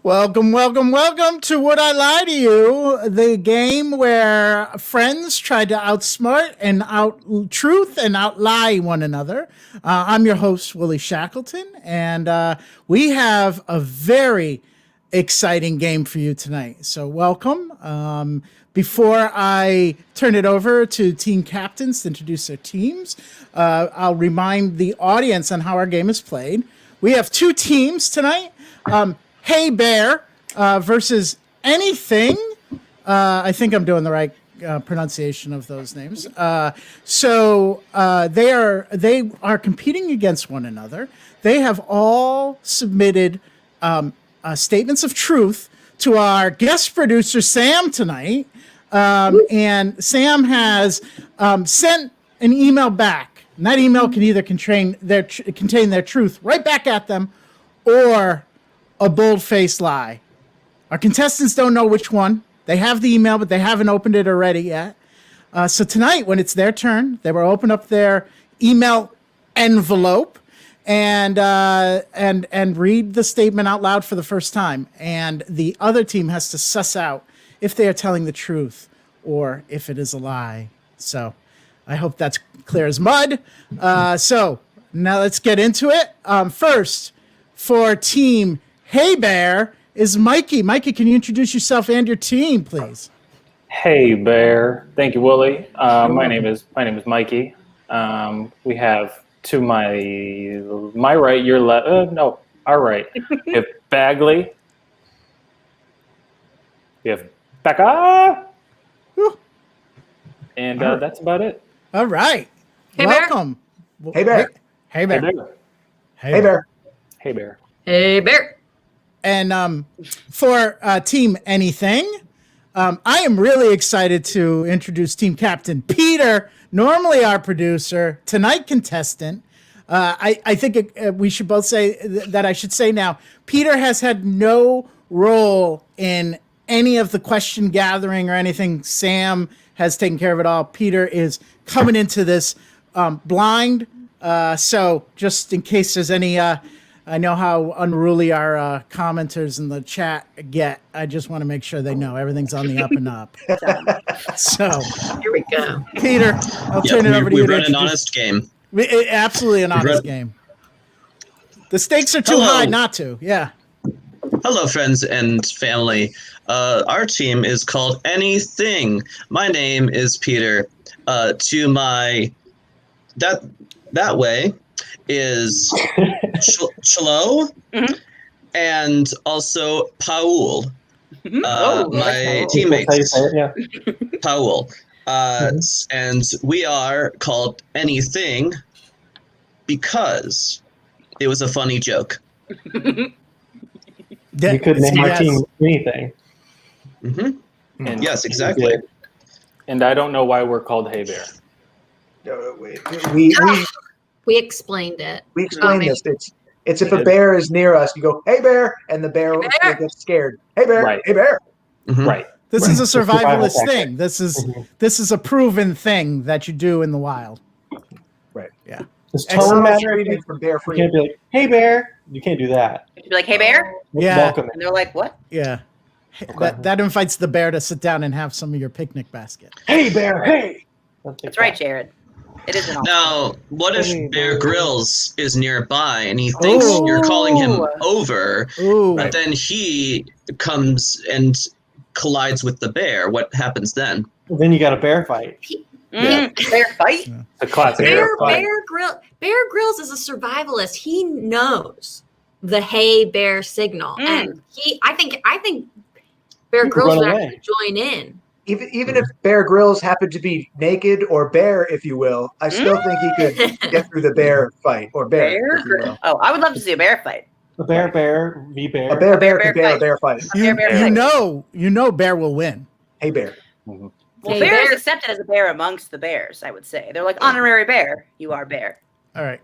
Welcome to Would I Lie to You, the game where friends try to outsmart and out-truth and out-lie one another. I'm your host, Wooly Shackleton, and we have a very exciting game for you tonight. So welcome. Before I turn it over to team captains to introduce their teams, I'll remind the audience on how our game is played. We have two teams tonight. Hey Bear versus Anything. I think I'm doing the right pronunciation of those names. So they are competing against one another. They have all submitted statements of truth to our guest producer Sam tonight, and Sam has sent an email back. And that email can either contain their truth right back at them, or a bold-faced lie. Our contestants don't know which one. They have the email, but they haven't opened it already yet. So tonight, when it's their turn, they will open up their email envelope and read the statement out loud for the first time. And the other team has to suss out if they are telling the truth or if it is a lie. So I hope that's clear as mud. So now let's get into it. First, for team Hey Bear is Mikey. Mikey, can you introduce yourself and your team, please? Hey Bear. Thank you, Wooly. My name is Mikey. We have to my right, your left. No, our right. We have Bagley. We have Becca. And that's about it. All right. Hey Welcome. Hey Bear. Hey Bear. Hey Bear. Hey Bear. Hey Bear. Hey Bear. And for Team Anything, I am really excited to introduce Team Captain Peter, normally our producer, tonight contestant. I think we should both say that I should say now, Peter has had no role in any of the question gathering or anything. Sam has taken care of it all. Peter is coming into this blind. So just in case there's any... I know how unruly our commenters in the chat get. I just want to make sure they know everything's on the up and up. So Here we go. Peter, I'll turn it over to you. We run an honest game. Absolutely an honest game. The stakes are too high not to. Yeah. Hello, friends and family. Our team is called Anything. My name is Peter. To my that way is Chelo and also Paul, my teammate. Yeah. Paul. And we are called Anything because it was a funny joke. We could name our team anything. And yes, exactly. And I don't know why we're called Hey Bear. We explained it. We explained this. It's if a bear is near us, you go, "Hey Bear," and the bear gets scared. Hey Bear. Right. Hey Bear. Right. This is a survivalist thing. This is a proven thing that you do in the wild. Right. Yeah. Does tone matter? From bear free. You can't be like, "Hey Bear." You can't do that. You'd be like, "Hey Bear." Yeah. Welcome. And they're like, "What?" Yeah. That invites the bear to sit down and have some of your picnic basket. Hey Bear. Hey. That's right, Jared. It isn't all. Now, what if Bear Grylls is nearby and he thinks you're calling him over, but then he comes and collides with the bear? What happens then? Then you got a bear fight. Bear fight? Yeah. A classic Bear fight. Grylls is a survivalist. He knows the Hey Bear signal, and I think Bear Grylls would actually join in. Even if Bear Grylls happened to be naked or bare, if you will, I still think he could get through the bear fight or bear. If you will. Oh, I would love to see a bear fight. A bear v bear. A bear bear can bear fight. a bear fight. You know Bear will win. Hey Bear. Well, Hey, bear is Bear. accepted as a bear amongst the bears, I would say. They're like honorary bear. You are bear. All right.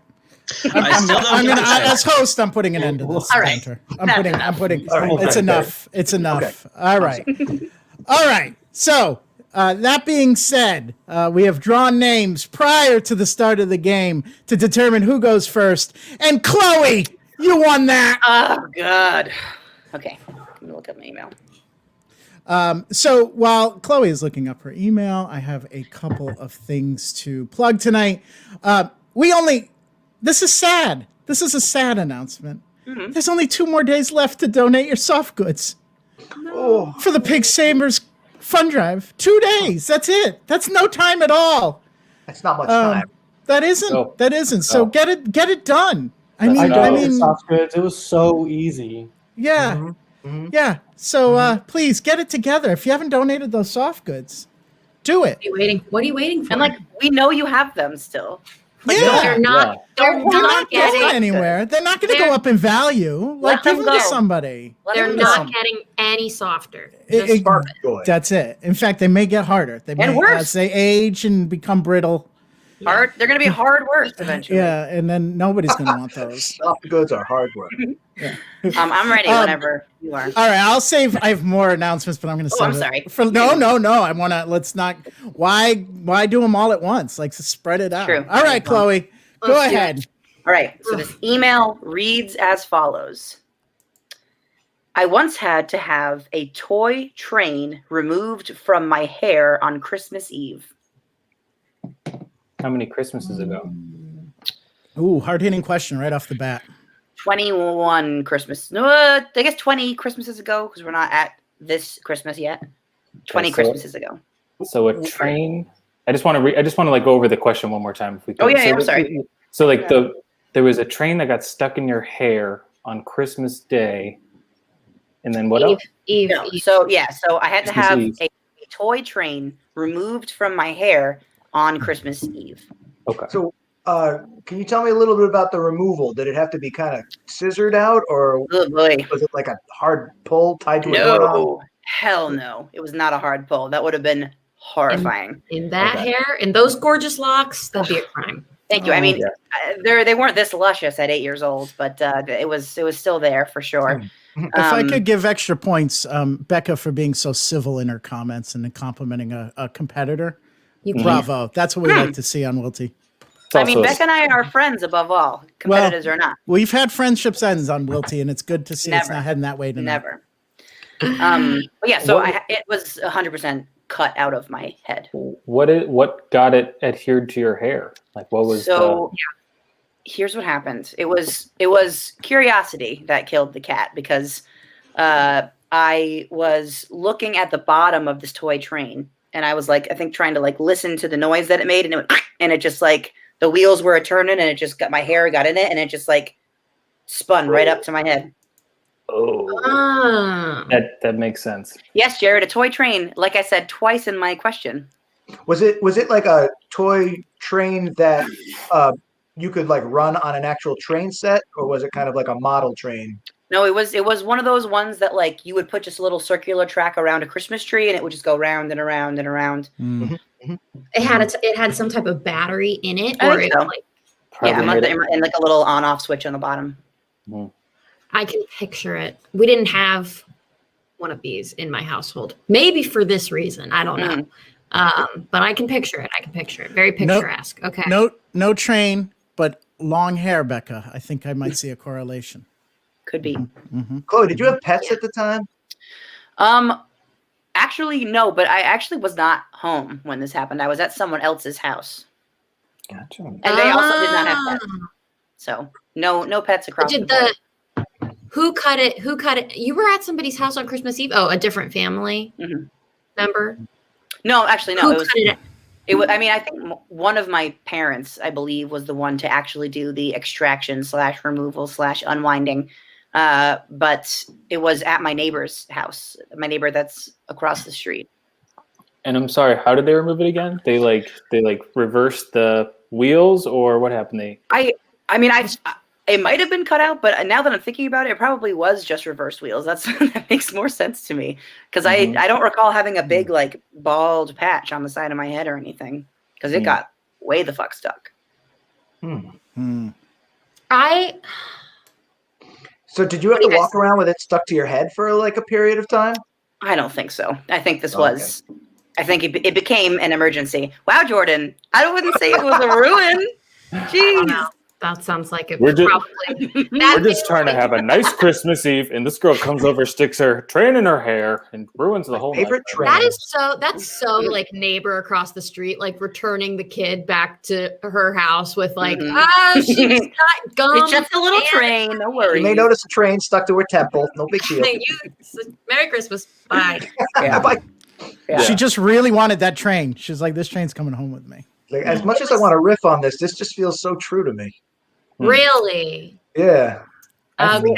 I still don't get As host, I'm putting an end to this. All right. banter. I'm putting. All right. It's enough. It's enough. All right. All right. So that being said, we have drawn names prior to the start of the game to determine who goes first. And Chloe, you won that. Oh, God. Okay. me look up my email. So while Chloe is looking up her email, I have a couple of things to plug tonight. This is sad. This is a sad announcement. Mm-hmm. There's only 2 more days left to donate your soft goods for the Pig Sabers Fund Drive. 2 days. That's it. That's no time at all. That's not much time. That isn't. No. That isn't. So get it done. I I mean, soft goods. It was so easy. Yeah. Mm-hmm. Yeah. So please get it together. If you haven't donated those soft goods, do it. What are you waiting for? And like we know you have them still. Like, they're not. They're not going anywhere. They're not going to go up in value. Like give them to somebody. They're not getting any softer. That's it. In fact, they may get harder. They may, worse as they age and become brittle. Hard. They're going to be hard work eventually. Yeah, and then nobody's going to want those. Soft goods are hard work. Yeah. I'm ready whenever you are. All right, I'll save. I have more announcements, but I'm going to save. I'm sorry. No. I want to. Let's not. Why do them all at once? Like spread it out. True. All right, Chloe, go ahead. All right. So this email reads as follows. I once had to have a toy train removed from my hair on Christmas Eve. How many Christmases ago? Ooh, hard-hitting question right off the bat. 21 Christmas. No, I guess 20 Christmases ago because we're not at this Christmas yet. 20 Christmases ago. So a train. I just want to like go over the question one more time if we could. Oh yeah, I'm sorry. So like there was a train that got stuck in your hair on Christmas Day, and then what else? Eve. So I had to have Eve. a toy train removed from my hair on Christmas Eve. Okay. So, can you tell me a little bit about the removal? Did it have to be kind of scissored out, or was it like a hard pull tied to a doorknob? No, hell no. It was not a hard pull. That would have been horrifying. In that hair, in those gorgeous locks, that'd be a crime. Thank you. I mean, they weren't this luscious at 8 years old, but it was still there for sure. If I could give extra points, Becca, for being so civil in her comments and complimenting a competitor. Bravo. That's what we like to see on Wilty. I mean, Becca and I are friends above all, competitors or not. We've had friendships ends on Wilty, and it's good to see it's not heading that way tonight. Never. But yeah, so it was 100% cut out of my head. What got it adhered to your hair? Like what was here's what happened. It was curiosity that killed the cat because I was looking at the bottom of this toy train and I was like, I think trying to like listen to the noise that it made, and it just like the wheels were turning and it just got my hair got in it and it just like spun right up to my head. Oh, that makes sense. Yes, Jared, a toy train, like I said twice in my question. Was it like a toy train that you could like run on an actual train set, or was it kind of like a model train? No, it was one of those ones that like you would put just a little circular track around a Christmas tree and it would just go round and around and around. Mm-hmm. It had some type of battery in it, or it so. and like a little on-off switch on the bottom. Mm. I can picture it. We didn't have one of these in my household. Maybe for this reason, I don't know. But I can picture it. Very picturesque. Okay. No train, but long hair, Becca. I think I might see a correlation. Could be. Mm-hmm. Chloe, did you have pets at the time? Actually, no, but I actually was not home when this happened. I was at someone else's house. Gotcha. And they also did not have pets. So no pets across the board. Who cut it? You were at somebody's house on Christmas Eve? Oh, a different family member? No, actually, no. Who it was. cut it? It was. I mean, I think one of my parents, I believe, was the one to actually do the extraction / removal / unwinding. But it was at my neighbor's house. My neighbor that's across the street. And I'm sorry, how did they remove it again? They reversed the wheels, or what happened? It might have been cut out, but now that I'm thinking about it, it probably was just reversed wheels. That makes more sense to me because I don't recall having a big like bald patch on the side of my head or anything because it got way the fuck stuck. So did you have to walk around with it stuck to your head for like a period of time? I don't think so. I think this was. I think it became an emergency. Wow, Jordan, I wouldn't say it was a ruin. Jeez. That sounds like it. We're just- probably. We're just trying to have a nice Christmas Eve, and this girl comes over, sticks her train in her hair, and ruins the whole favorite night. train. That's so like neighbor across the street, like returning the kid back to her house with like, she's got gum. It's just a little train. No worries. You may notice a train stuck to her temple. No big deal. Merry Christmas. Bye. Yeah. Bye. Yeah. She just really wanted that train. She's like, this train's coming home with me. Like, as much as I want to riff on this just feels so true to me. Really? Yeah. Okay.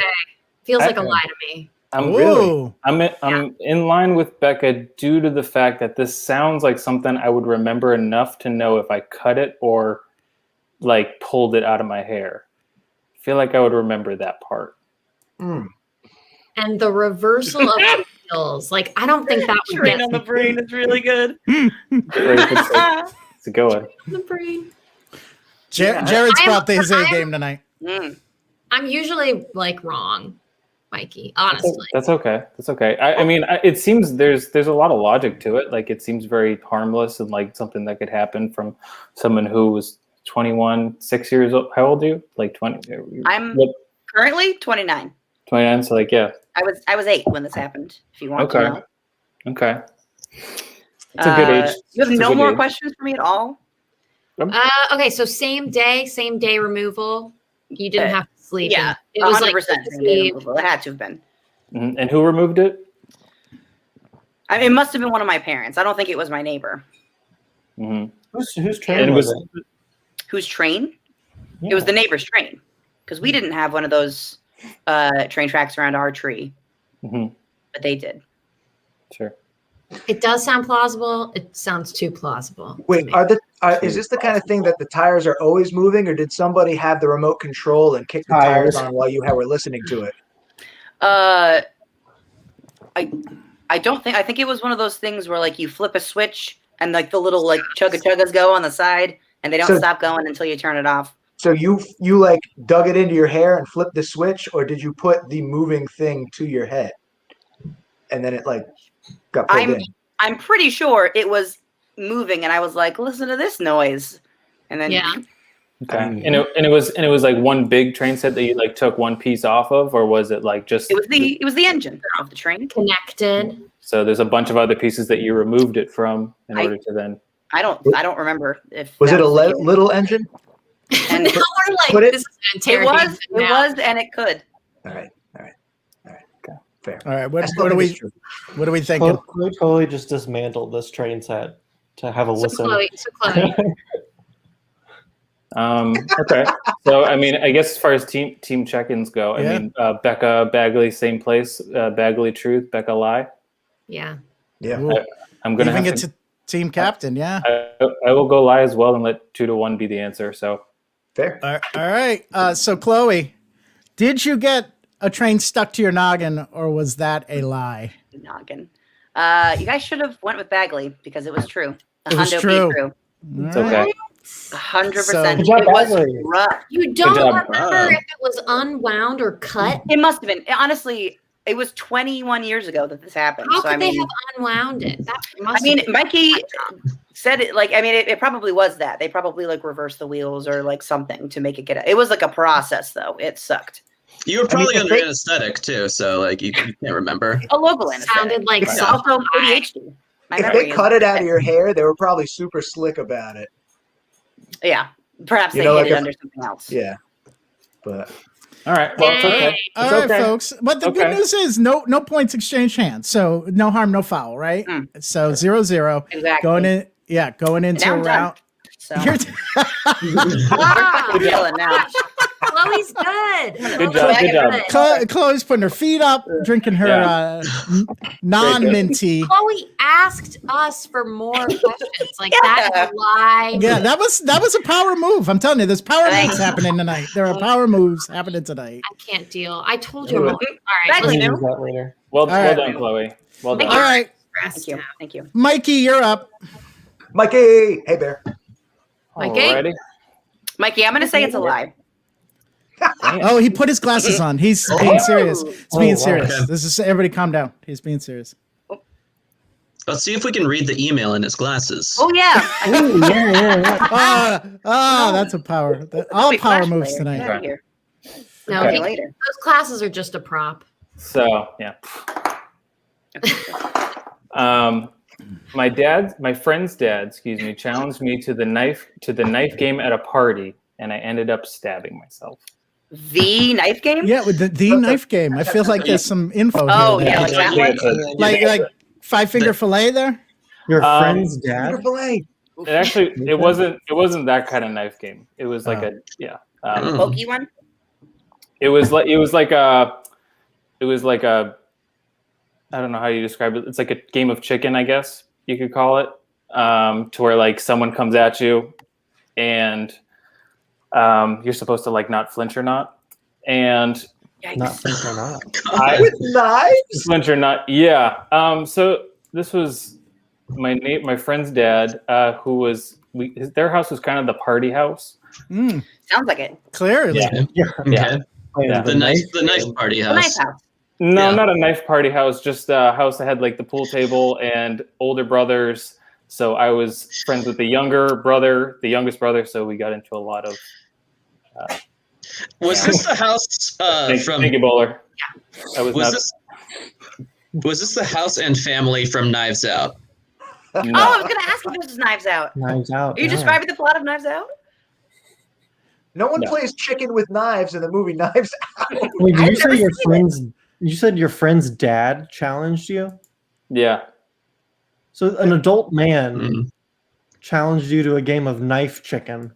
Feels like a lie to me. I'm in line with Becca due to the fact that this sounds like something I would remember enough to know if I cut it or like pulled it out of my hair. I feel like I would remember that part. Mm. And the reversal of the wheels, like I don't think that would Train get on the brain is really good. It's a good one. the brain. Jared's brought his A game tonight. I'm usually like wrong, Mikey. Honestly, That's okay. That's okay. I mean, it seems there's a lot of logic to it. Like it seems very harmless and like something that could happen from someone who was 21, 6 years old. How old are you? Like 20? I'm currently 29. 29. So like, yeah. I was 8 when this happened. If you want to know. Okay. It's a good age. You have no more questions for me at all? okay. So same day removal. You didn't have to sleep. Yeah, It was 100%. like It had to have been. Mm-hmm. And who removed it? I mean, it must have been one of my parents. I don't think it was my neighbor. Mm-hmm. Whose train was it? Whose train? Yeah. It was the neighbor's train because we didn't have one of those train tracks around our tree, but they did. Sure. It does sound plausible. It sounds too plausible. Wait, is this the kind of thing that the tires are always moving, or did somebody have the remote control and kick the tires on while you were listening to it? I don't think. I think it was one of those things where like you flip a switch and like the little like chuggas go on the side and they don't stop going until you turn it off. So you like dug it into your hair and flipped the switch, or did you put the moving thing to your head and then it like got pulled in? I'm pretty sure it was moving, and I was like, "Listen to this noise," and then Okay. And it was like one big train set that you like took one piece off of, or was it like just? It was the engine of the train connected. So there's a bunch of other pieces that you removed it from in order to then. I don't remember if was it a little engine. And now we're like, this is it was, and it could. All right. Okay. Fair. All right. What are we thinking? We totally just dismantled this train set to have a listen. Chloe. Okay. So I mean, I guess as far as team check-ins go, I mean, Becca, Bagley, same place. Bagley, truth. Becca, lie. Yeah. I'm gonna even get to team captain. Yeah. I will go lie as well and let 2-1 be the answer. So. Fair. All right. So Chloe, did you get a train stuck to your noggin, or was that a lie? Noggin. You guys should have went with Bagley because it was true. It was true. It's okay. 100%. Good job, It was Bagley. rough. You don't remember if it was unwound or cut? It must have been. Honestly, it was 21 years ago that this happened. How could they have unwound it? That must Mikey said it like, it probably was that. They probably like reversed the wheels or like something to make it get out. It was like a process though. It sucked. You were probably under anesthetic too, so like you can't remember. A local anesthetic. Sounded like also ADHD. If they cut it out of your hair, they were probably super slick about it. Yeah. Perhaps they hid it under something else. Yeah. But all right. Well, it's okay. All right, folks. But the good news is no points exchange hands. So no harm, no foul, right? So 0-0. Exactly. Going into a round. So. Good now. Chloe's good. Good job. Chloe's putting her feet up, drinking her non-minty. Chloe asked us for more questions. Like that is a lie. Yeah, that was a power move. I'm telling you, there's power moves happening tonight. There are power moves happening tonight. I can't deal. I told you. All right. Let's use that later. Well done, Chloe. Well done. All right. Thank you. Mikey, you're up. Mikey, hey Bear. Alrighty. Mikey, I'm going to say it's a lie. Oh, he put his glasses on. He's being serious. He's being serious. Okay. This is everybody calm down. He's being serious. Let's see if we can read the email in his glasses. Oh yeah. Ooh, yeah. That's a power. All power moves tonight. Get out of here. No, Okay. Later. those classes are just a prop. So yeah. My friend's dad, challenged me to the knife game at a party, and I ended up stabbing myself. The knife game? Yeah, with the knife game. I feel like there's some info Oh, here. yeah, there. like that one? like five finger fillet there. Your friend's dad. It wasn't that kind of knife game. It was like a Pokey one? It was like a I don't know how you describe it. It's like a game of chicken, I guess you could call it. To where like someone comes at you, and you're supposed to like not flinch or not, and Not flinch or not. With knives? flinch or not. Yeah. So this was my friend's dad, who was their house was kind of the party house. Mm, Sounds like it. clearly. Yeah. Yeah. Okay. The knife party The house. knife house. No, Yeah. not a knife party house, just a house that had like the pool table and older brothers. So I was friends with the youngest brother. So we got into a lot of. Was this the house from? Thank you, Bowler. Yeah. Was this the house and family from Knives Out? Oh, I was gonna ask if this is Knives Out. Knives Out. Are you describing the plot of Knives Out? No one plays chicken with knives in the movie Knives Out. Wait, did I've you say never your seen friend's? You said your friend's dad challenged you. Yeah. So an adult man Mm. challenged you to a game of knife chicken.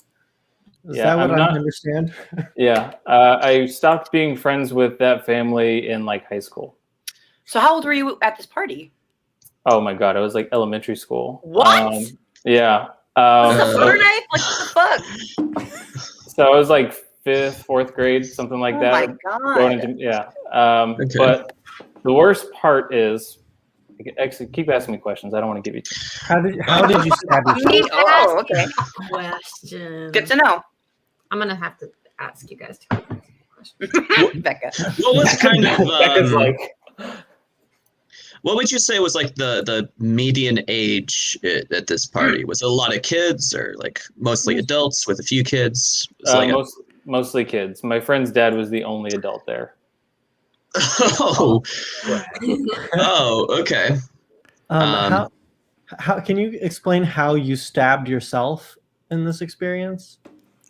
Is Yeah, that what I'm I not- understand? Yeah. I stopped being friends with that family in like high school. So how old were you at this party? Oh my God. I was like elementary school. What? Yeah. Was it a So, butter knife? Like what the fuck? so I was like 5th, 4th grade, something like Oh that. my Going god. into, yeah. Okay. But the worst part is, actually, keep asking me questions. I don't want to give you. How did you stab yourself? Keep Oh, asking okay. questions. Good to know. I'm gonna have to ask you guys questions. Becca. What was kind of Becca's like, what would you say was like the median age at this party? Was it a lot of kids or like mostly adults with a few kids? Was it like mostly kids. My friend's dad was the only adult there. oh, okay. How can you explain how you stabbed yourself in this experience?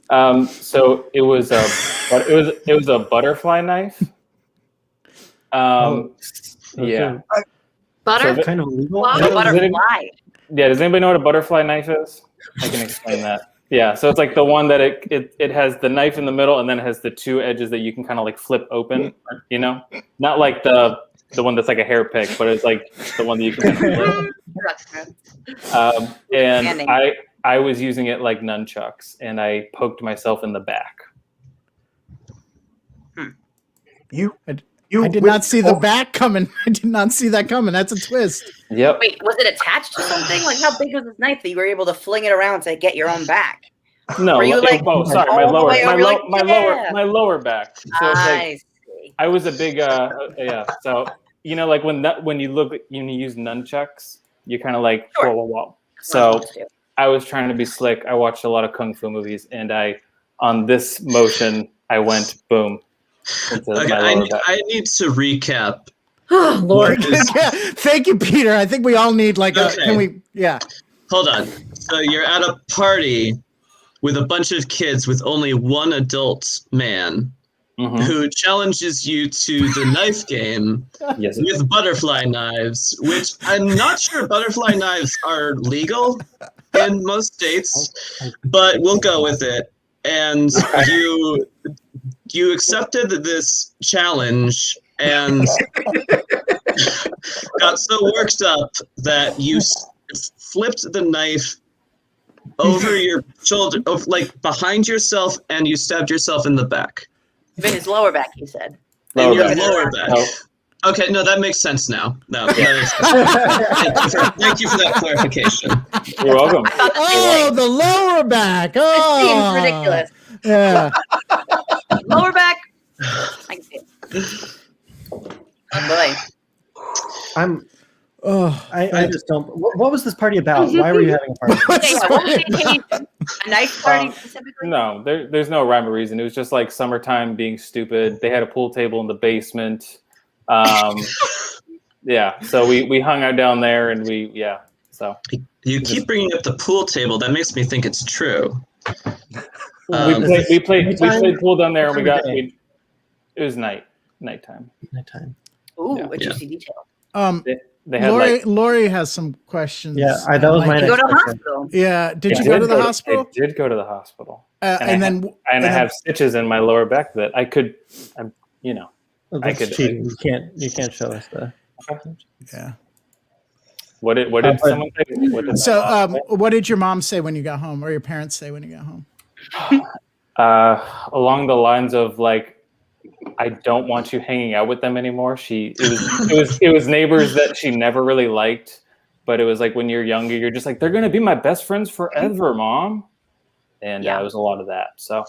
So it was a butterfly knife. Yeah. Butter? So Kind of illegal. Wow. Does Butterfly. Yeah, does anybody know what a butterfly knife is? I can explain that. Yeah, so it's like the one that it has the knife in the middle and then it has the two edges that you can kind of like flip open, you know? Not like the one that's like a hair pick, but it's like the one that you can flip. And I was using it like nunchucks and I poked myself in the back. I did not see the back coming. I did not see that coming. That's a twist. Yep. Wait, was it attached to something? Like how big was this knife that you were able to fling it around to get your own back? No, Were you like sorry, all the way over, like, yeah. my lower back. So it's like, see. I was a big yeah. So you know, like when you use nunchucks, you kind of like Sure. whoa, whoa, whoa. So I was trying to be slick. I watched a lot of kung fu movies, and on this motion, I went boom. Into Okay, my lower back. I need to recap. Oh, Lord. Yeah, thank you, Peter. I think we all need like Okay. can we? Yeah. Hold on. So you're at a party with a bunch of kids with only one adult man Mhm. who challenges you to the knife game Yes. with butterfly knives, which I'm not sure butterfly knives are legal in most states, but we'll go with it. And you accepted this challenge and got so worked up that you flipped the knife over your shoulder, like behind yourself, and you stabbed yourself in the back. In his lower back, he said. In your back. lower back. Oh. Okay, no, that makes sense now. No, thank you for that clarification. You're welcome. Oh, the lower back. It Oh, seems ridiculous. Yeah. Lower back. I can see it. Oh boy. Oh, I just don't. What was this party about? Why were you having a party? Yeah, what was the occasion? A knife party specifically? No, there's no rhyme or reason. It was just like summertime being stupid. They had a pool table in the basement. Yeah, so we hung out down there, and so. You keep bringing up the pool table. That makes me think it's true. We played pool down there, and it was nighttime. Nighttime. Ooh, Yeah. a juicy detail. They had Lori has some questions. Yeah, that was my You go next to question. hospital. Yeah, did you go to the hospital? I did go to the hospital, And I have stitches in my lower back that I could, Well, I that's could- cheating. You can't show us the. yeah. What did someone say? What did So, what did your mom say when you got home, or your parents say when you got home? Along the lines of like, I don't want you hanging out with them anymore. It was neighbors that she never really liked, but it was like when you're younger, you're just like, they're gonna be my best friends forever, Mom. And it was a lot of that. So,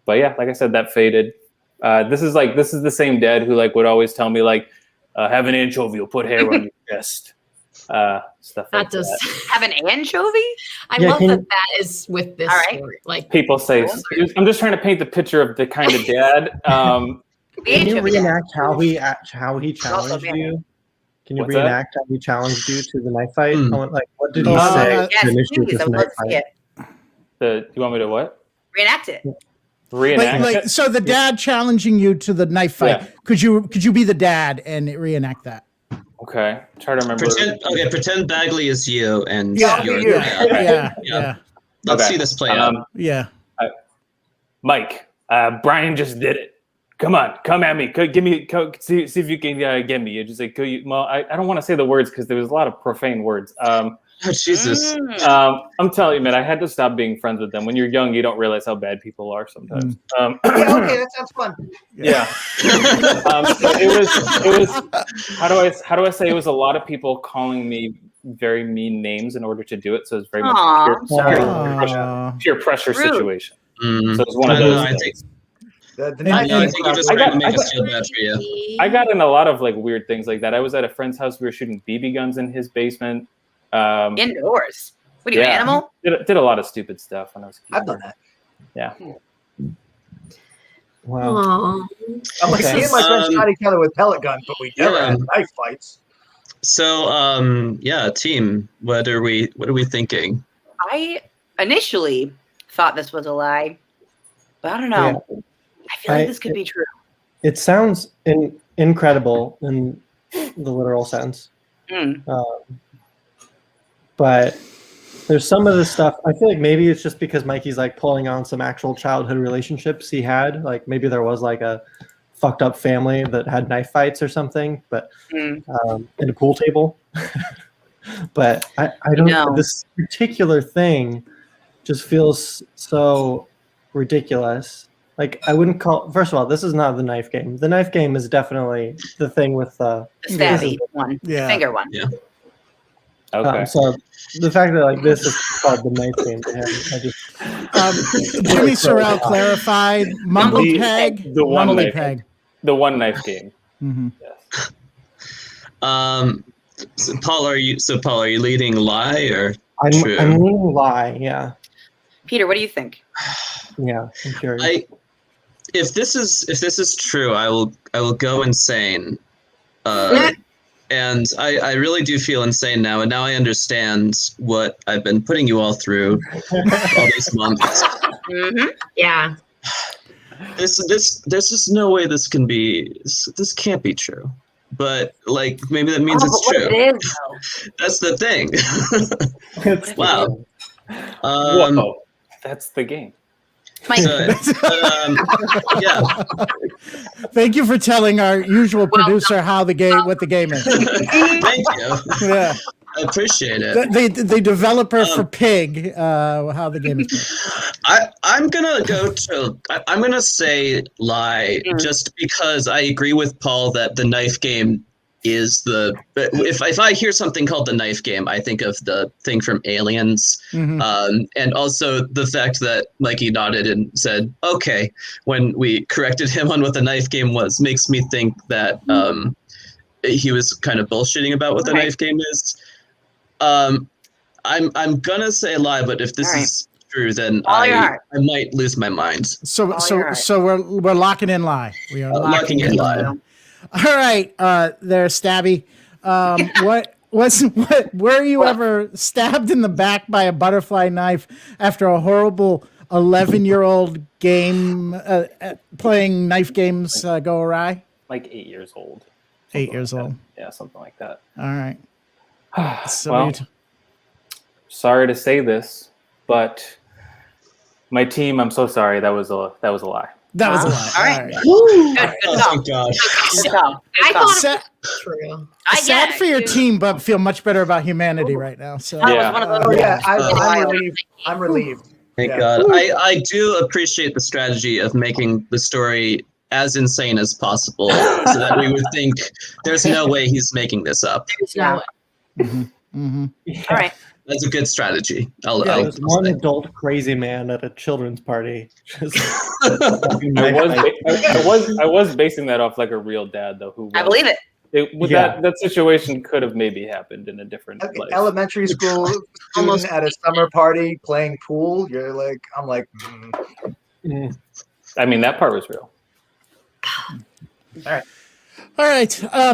but yeah, like I said, that faded. This is the same dad who like would always tell me like, have an anchovy, you'll put hair on your chest. Stuff like that. Have an anchovy? I love that is with this All right. story. Like People say, I'm just trying to paint the picture of the kind of dad. Can you reenact how he challenged you? Can you What's that? reenact how he challenged you to the knife fight? Like, what did he Oh, say Yes, to initiate please. this I would knife love to see fight? it. You want me to what? Reenact it. Reenact it? So the dad challenging you to the knife fight. Yeah. Could you be the dad and reenact that? Okay, try to remember. Pretend Bagley is you and Yeah, you're yeah. Let's Okay. see this play out. Yeah. Mike, Brian just did it. Come on, come at me. See if you can get me. You're just like, I don't want to say the words because there was a lot of profane words. Oh, Jesus. I'm telling you, man, I had to stop being friends with them. When you're young, you don't realize how bad people are sometimes. Yeah, okay, that sounds fun. Yeah. It was. How do I say? It was a lot of people calling me very mean names in order to do it. So it's very much pure pressure Rude. situation. So it's one of those. The I knife think you just trying to make us feel bad for you. I got in a lot of like weird things like that. I was at a friend's house. We were shooting BB guns in his basement. Indoors. What are you, animal? Did a lot of stupid stuff when I was a kid. I've done that. Yeah. Wow. I'm like, me and my friends shot each other with pellet guns, but we never Yeah. had knife fights. So, team, what are we thinking? I initially thought this was a lie, but I don't know. Yeah. I feel like this could be true. It sounds incredible in the literal sense. But there's some of this stuff. I feel like maybe it's just because Mikey's like pulling on some actual childhood relationships he had. Like maybe there was like a fucked up family that had knife fights or something, but in a pool table. But I don't know. This particular thing just feels so ridiculous. Like I wouldn't call. First of all, this is not the knife game. The knife game is definitely the thing with The stabby one. Yeah. The finger one. Yeah. Okay. So the fact that like this is called the knife game to him, I just Jimmy Sorrell clarified Mumbly Peg. The one Mumbly knife. Peg. The one knife game. Mm-hmm. Yes. So Paul, are you leading lie or true? I'm leaning lie. Yeah, Peter, what do you think? yeah. I'm curious. If this is true, I will go insane. And I really do feel insane now, and now I understand what I've been putting you all through all these months. Yeah. There's just no way this can be. This can't be true. But like maybe that means it's true. It is, though. That's the thing. It's- Wow. Whoa. That's the game. Mike, Yeah. Thank you for telling our usual producer what the game is. Thank you. Yeah, I appreciate it. the developer for Pig, how the game is played. I'm gonna say lie just because I agree with Paul that the knife game is if I hear something called the knife game, I think of the thing from Aliens, and also the fact that Mikey nodded and said okay when we corrected him on what the knife game was makes me think that he was kind of bullshitting about what the knife game is. I'm gonna say a lie, but if this is true, then I might lose my mind. So we're locking in lie. We are locking in lie. All right, there, Stabby. Were you ever stabbed in the back by a butterfly knife after a horrible 11-year-old game playing knife games go awry? Like 8 years old. 8 years old. Yeah, something like that. All right. So well, sorry to say this, but my team, I'm so sorry. That was a lie. That was a lie. All right. Oh gosh. I thought it was true. Sad for your team, but feel much better about humanity right now. So I'm relieved. Thank God. I do appreciate the strategy of making the story as insane as possible, so that we would think there's no way he's making this up. There's no way. All right. That's a good strategy. There's one adult crazy man at a children's party. I was basing that off like a real dad though. Who I believe it. That situation could have maybe happened in a different place. Elementary school student at a summer party playing pool. I'm like. I mean, that part was real. All right.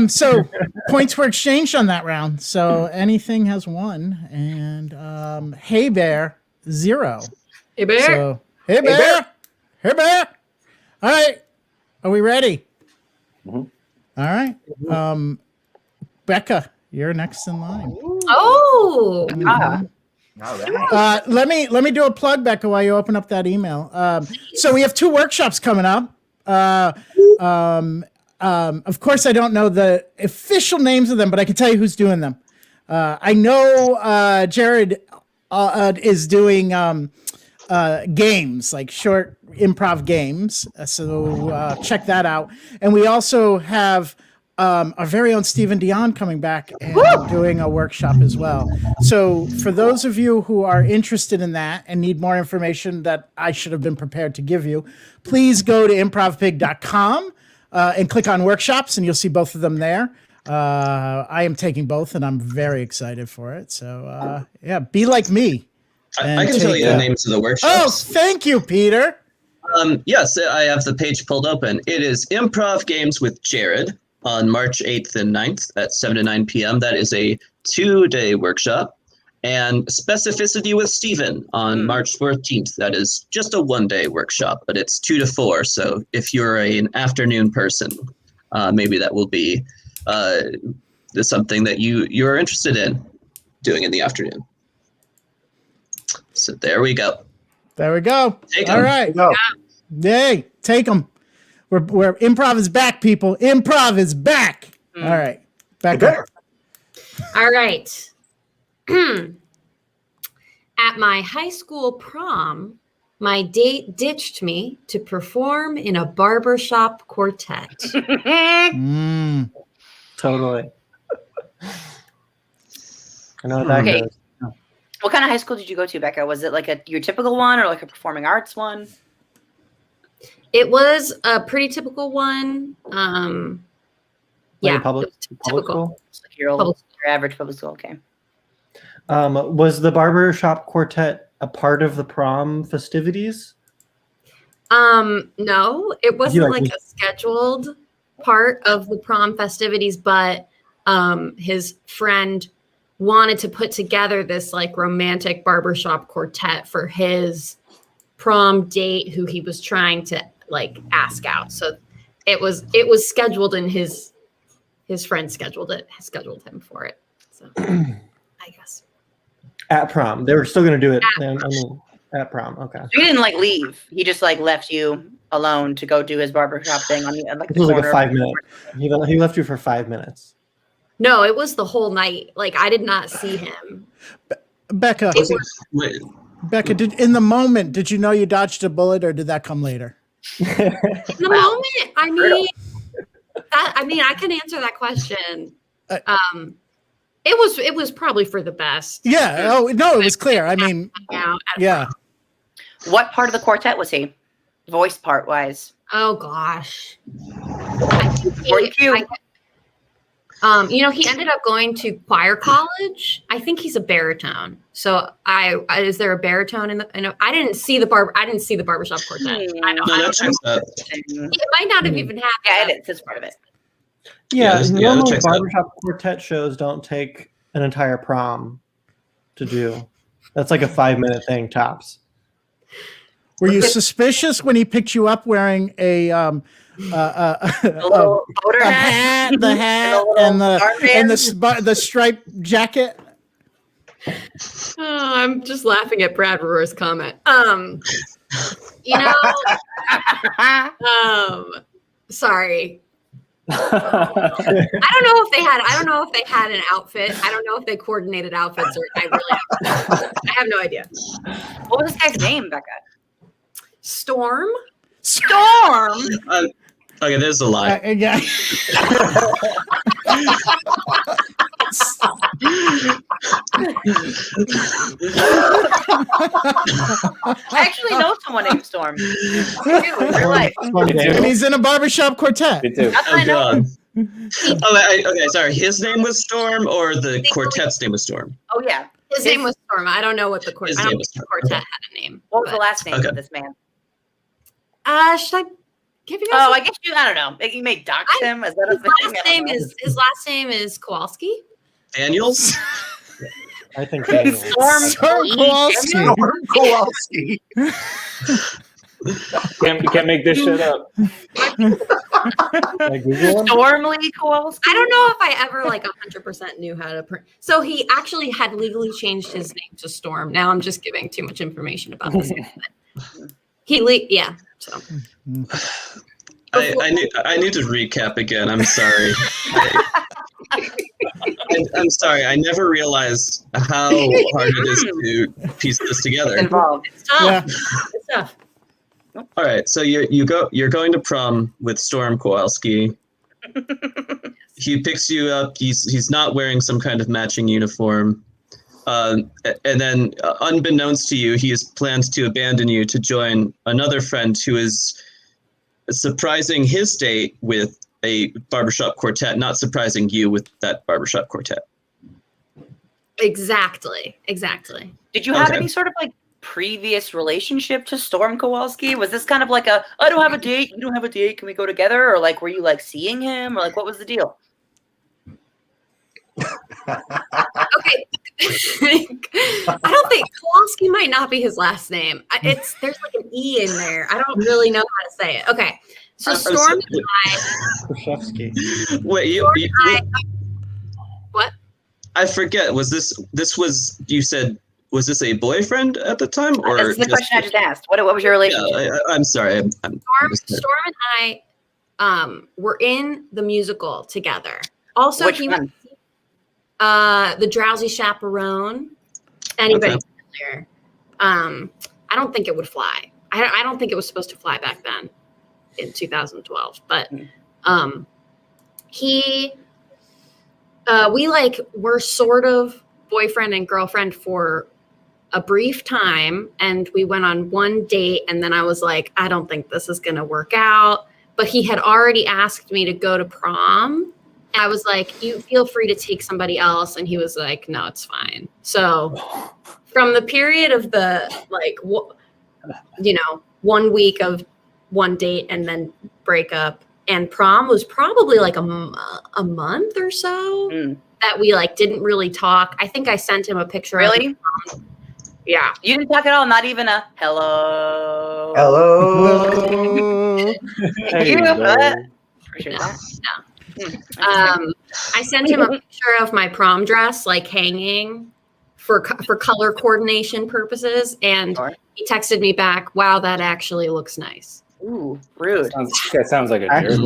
So points were exchanged on that round. So anything has won, and Hey Bear 0. Hey Bear. So, hey Bear. Hey Bear. All right. Are we ready? Mm-hmm. All right. Becca, you're next in line. Oh. Let me do a plug, Becca, while you open up that email. So we have 2 workshops coming up. Of course, I don't know the official names of them, but I can tell you who's doing them. I know Jared is doing games, like short improv games. So check that out. And we also have our very own Stephen Dion coming back and doing a workshop as well. So for those of you who are interested in that and need more information that I should have been prepared to give you, please go to improvpig.com. And click on workshops, and you'll see both of them there. I am taking both, and I'm very excited for it. So, be like me. I can tell you the names of the workshops. Oh, thank you, Peter. Yes, I have the page pulled open. It is Improv Games with Jared on March 8th and 9th at 7 to 9 p.m. That is a 2-day workshop. And Specificity with Stephen on March 14th. That is just a 1-day workshop, but it's 2 to 4. So if you're an afternoon person, maybe that will be something that you're interested in doing in the afternoon. So there we go. There we go. Take All 'em. right. Go. Yay. Take them. We're improv is back, people. Improv is back. All right. Back up. All right. At my high school prom, my date ditched me to perform in a barbershop quartet. Totally. I know that goes. What kind of high school did you go to, Becca? Was it like your typical one or like a performing arts one? It was a pretty typical one. Public typical. school? Like your average public school, okay. Was the barbershop quartet a part of the prom festivities? No, it wasn't like a scheduled part of the prom festivities, but his friend wanted to put together this like romantic barbershop quartet for his prom date who he was trying to like ask out. So it was scheduled, and his friend scheduled him for it. So I guess. At prom. They were still going to do it at prom. Okay. So he didn't like leave. He just like left you alone to go do his barbershop thing on the It was like a 5 minute. He left you for 5 minutes. No, it was the whole night. Like I did not see him. Becca, in the moment, did you know you dodged a bullet, or did that come later? In the moment, I mean, I can answer that question. It was probably for the best. Yeah. Oh no, it was clear. I mean, yeah. What part of the quartet was he? Voice part wise. Oh gosh. He ended up going to choir college. I think he's a baritone. So is there a baritone in the? I didn't see the barbershop quartet. I don't know. It might not have even happened. Yeah, it is. It's part of it. Yeah, normally barbershop quartet shows don't take an entire prom to do. That's like a 5-minute thing tops. Were you suspicious when he picked you up wearing a little hat, the hat, and the striped jacket? Oh, I'm just laughing at Brad Roar's comment. Sorry. I don't know if they had an outfit. I don't know if they coordinated outfits, or I have no idea. What was this guy's name, Becca? Storm. Okay, there's a lie. Yeah. I actually know someone named Storm. In real life. And he's in a barbershop quartet. Me too. I know. Okay, sorry. His name was Storm, or the quartet's name was Storm? Oh yeah, His name was Storm. I don't know what the quartet. I don't think the quartet had a name. What was the last name of this man? Should I give you guys? I guess I don't know. You may dox him. Is that his last name is Kowalski. Daniels? I think Daniels. Storm Kowalski. Can't make this shit up. Stormly Kowalski. I don't know if I ever 100% knew how to. So he actually had legally changed his name to Storm. Now I'm just giving too much information about this. So. I need to recap again. I'm sorry. I'm sorry. I never realized how hard it is to piece this together. Involved. It's tough. Yeah. It's tough. All right, so you're going to prom with Storm Kowalski. He picks you up. He's not wearing some kind of matching uniform, and then unbeknownst to you, he has plans to abandon you to join another friend who is surprising his date with a barbershop quartet, not surprising you with that barbershop quartet. Exactly. Did you have any sort of previous relationship to Storm Kowalski? Was this kind of like I don't have a date, you don't have a date, can we go together? Or were you seeing him, or what was the deal? Okay. I don't think Kowalski might not be his last name. There's an E in there. I don't really know how to say it. Okay. So Storm and I. Wait, what? I forget. Was you said, was this a boyfriend at the time, or that's the question I just asked? What was your relationship? Yeah, I'm sorry. Storm and I were in the musical together. Also, which one? The Drowsy Chaperone. Anybody familiar? I don't think it would fly. I don't think it was supposed to fly back then in 2012. But we were sort of boyfriend and girlfriend for a brief time, and we went on one date, and then I was like, I don't think this is going to work out. But he had already asked me to go to prom. I was like, you feel free to take somebody else. And he was like, no, it's fine. So from the period of the 1 week of one date and then breakup, and prom was probably a month or so that we didn't really talk. I think I sent him a picture. Really? Yeah. You didn't talk at all? Not even a hello? Hello? Thank you, but appreciate that. No. I sent him a picture of my prom dress, hanging for color coordination purposes, and he texted me back, wow, that actually looks nice. Ooh, rude. That sounds like a jerk.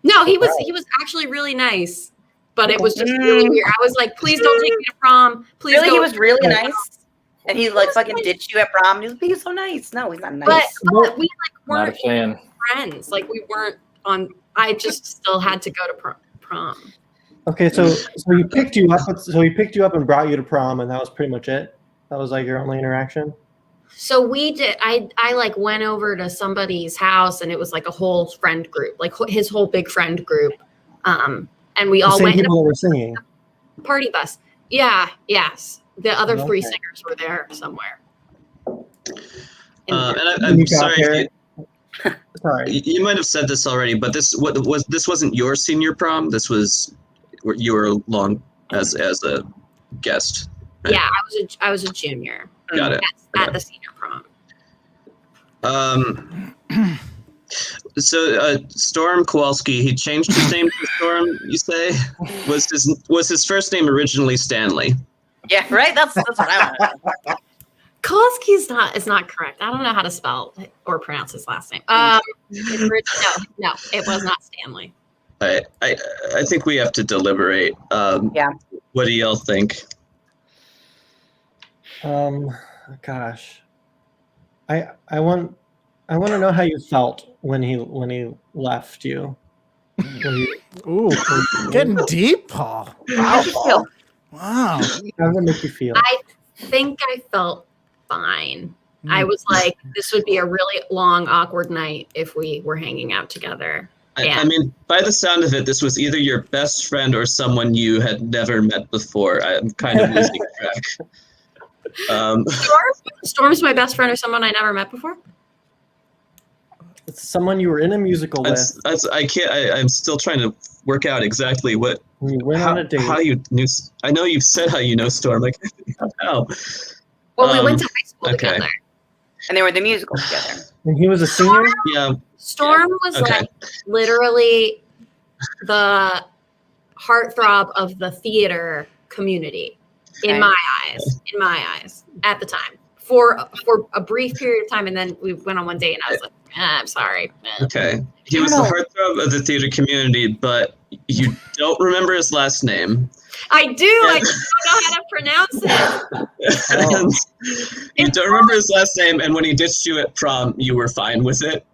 No, he was actually really nice, but it was just really weird. I was like, please don't take me to prom. Please really, don't. he was really nice? And he fucking ditched you at prom. He was being so nice. No, he's not nice. But we Not a weren't fan. friends. We weren't on. I just still had to go to prom. Okay, so he picked you up. So he picked you up and brought you to prom, and that was pretty much it. That was your only interaction. So we did. I went over to somebody's house, and it was a whole friend group, his whole big friend group. and we The all same went in people that were singing. a party bus. Yeah, yes. The other Okay. 3 singers were there somewhere. And When you I'm got sorry. there- Sorry. You might have said this already, but this wasn't your senior prom. This was you were along as a guest. Right? Yeah, I was a junior. Got it. At the senior prom. So Storm Kowalski, he changed his name to Storm. You say was his first name originally Stanley? Yeah, right. That's what I want to know. Kowalski is not correct. I don't know how to spell or pronounce his last name. No, it was not Stanley. I think we have to deliberate. Yeah. What do y'all think? Gosh, I want to know how you felt when he left you. Ooh, getting deep, Paul. How'd you feel? Wow. How did it make you feel? I think I felt fine. I was like, this would be a really long, awkward night if we were hanging out together. I mean, by the sound of it, this was either your best friend or someone you had never met before. I'm kind of losing track. Storm's my best friend or someone I never met before? It's someone you were in a musical with. I can't. I'm still trying to work out exactly what. You went on a date. How you knew? I know you've said how you know Storm. Like how? Well, we went to high school okay. together. And they were the musical together. And he was a senior? Yeah. Storm was like literally the heartthrob of the theater community in my eyes at the time for a brief period of time. And then we went on one date and I was like, I'm sorry. Okay. He was the heartthrob of the theater community, but you don't remember his last name. I do. I just don't know how to pronounce it. You don't remember his last name, and when he ditched you at prom, you were fine with it.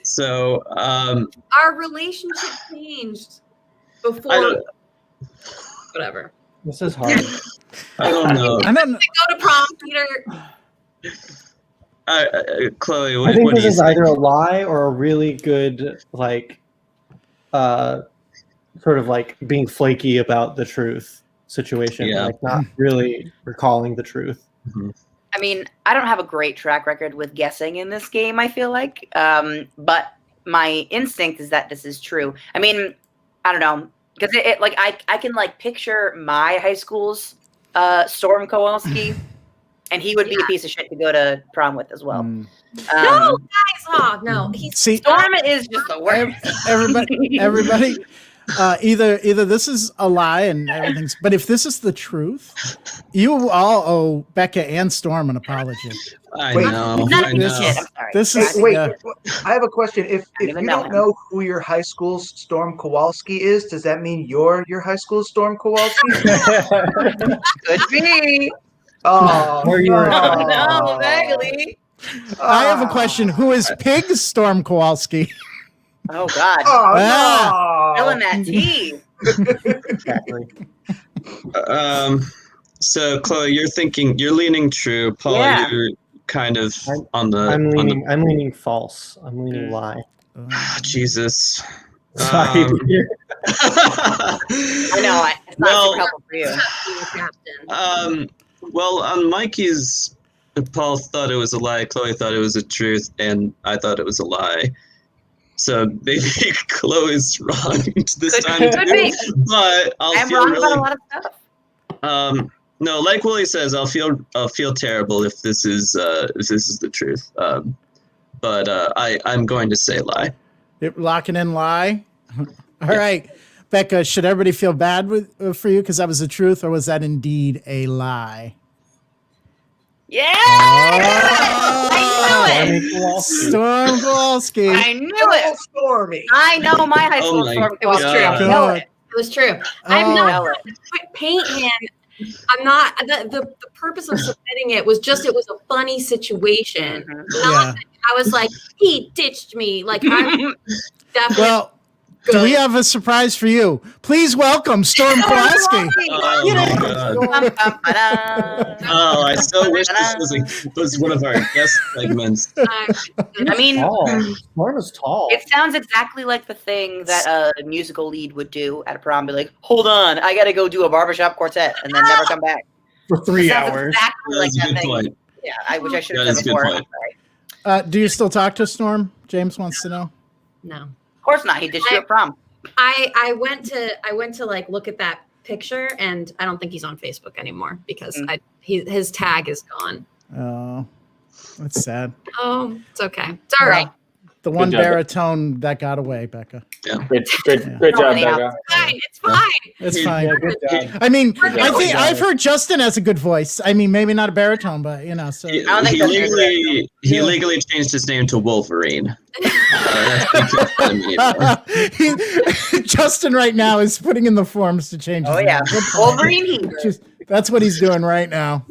So our relationship changed before. Whatever. This is hard. I don't know. I don't know. Go to prom, Peter. Chloe, I think what this do you is think? either a lie or a really good, like, sort of like being flaky about the truth situation. Yeah. Like not really recalling the truth. Mm-hmm. I mean, I don't have a great track record with guessing in this game, I feel like. But my instinct is that this is true. I mean, I don't know. Because it like I can like picture my high school's Storm Kowalski, and he would be a piece of shit to go to prom with as well. No, guys, no. Storm is just the worst. Everybody, either this is a lie and everything's, but if this is the truth, you all owe Becca and Storm an apology. I know. Shit, I'm sorry. This is Wait, I have a question. If you even know don't him. know who your high school's Storm Kowalski is, does that mean you're your high school's Storm Kowalski? Could be. Oh, Where you were- No, Bagley. I have a question. Who is Pig's Storm Kowalski? Oh God. Oh, Spilling that tea. Exactly. So Chloe, you're leaning true. Paul, Yeah. you're kind of on the. I'm leaning false. I'm leaning lie. Jesus. Sorry. I know. It's not super helpful for you. Well, on Mikey's, Paul thought it was a lie, Chloe thought it was a truth, and I thought it was a lie. So maybe Chloe's wrong this time Could too. be. But I'm wrong about a lot of stuff. No, like Willie says, I'll feel terrible if this is the truth. But I'm going to say lie. You're locking in lie. All right, Becca. Should everybody feel bad for you because that was the truth, or was that indeed a lie? Yeah. Oh. I knew it. Storm Kowalski. I knew it. Stormy. I know my high school my Storm It was Kowalski. true. I know it. It was true. I'm not paint him. I'm not. The purpose of submitting it was just it was a funny situation. Yeah. I was like, he ditched me. Like I'm definitely. Well, do we have a surprise for you? Please welcome Storm Kowalski. Oh my god! Oh, I so wish this was one of our guest segments. I mean, Storm is tall. it sounds exactly like the thing that a musical lead would do at a prom. Be like, hold on, I gotta go do a barbershop quartet and then never come back. For 3 Sounds hours. Exactly like That's a that good thing. point. Yeah, I wish I should have That said is a good before. point. Sorry. Do you still talk to Storm? James wants to know. No. Of course not. He ditched you at prom. I went to like look at that picture, and I don't think he's on Facebook anymore because his tag is gone. Oh, that's sad. Oh, it's okay. It's all right. The one job. baritone that got away, Becca. Great job, Becca. It's fine. It's fine. Yeah, good job. I mean, job. I think I've heard Justin has a good voice. I mean, maybe not a baritone, but you know. So He don't think he legally changed his name to Wolverine. That's what he kept Justin right now is putting in the forms to change. Oh his yeah, name. Good point. Wolverine Heater. That's what he's doing right now.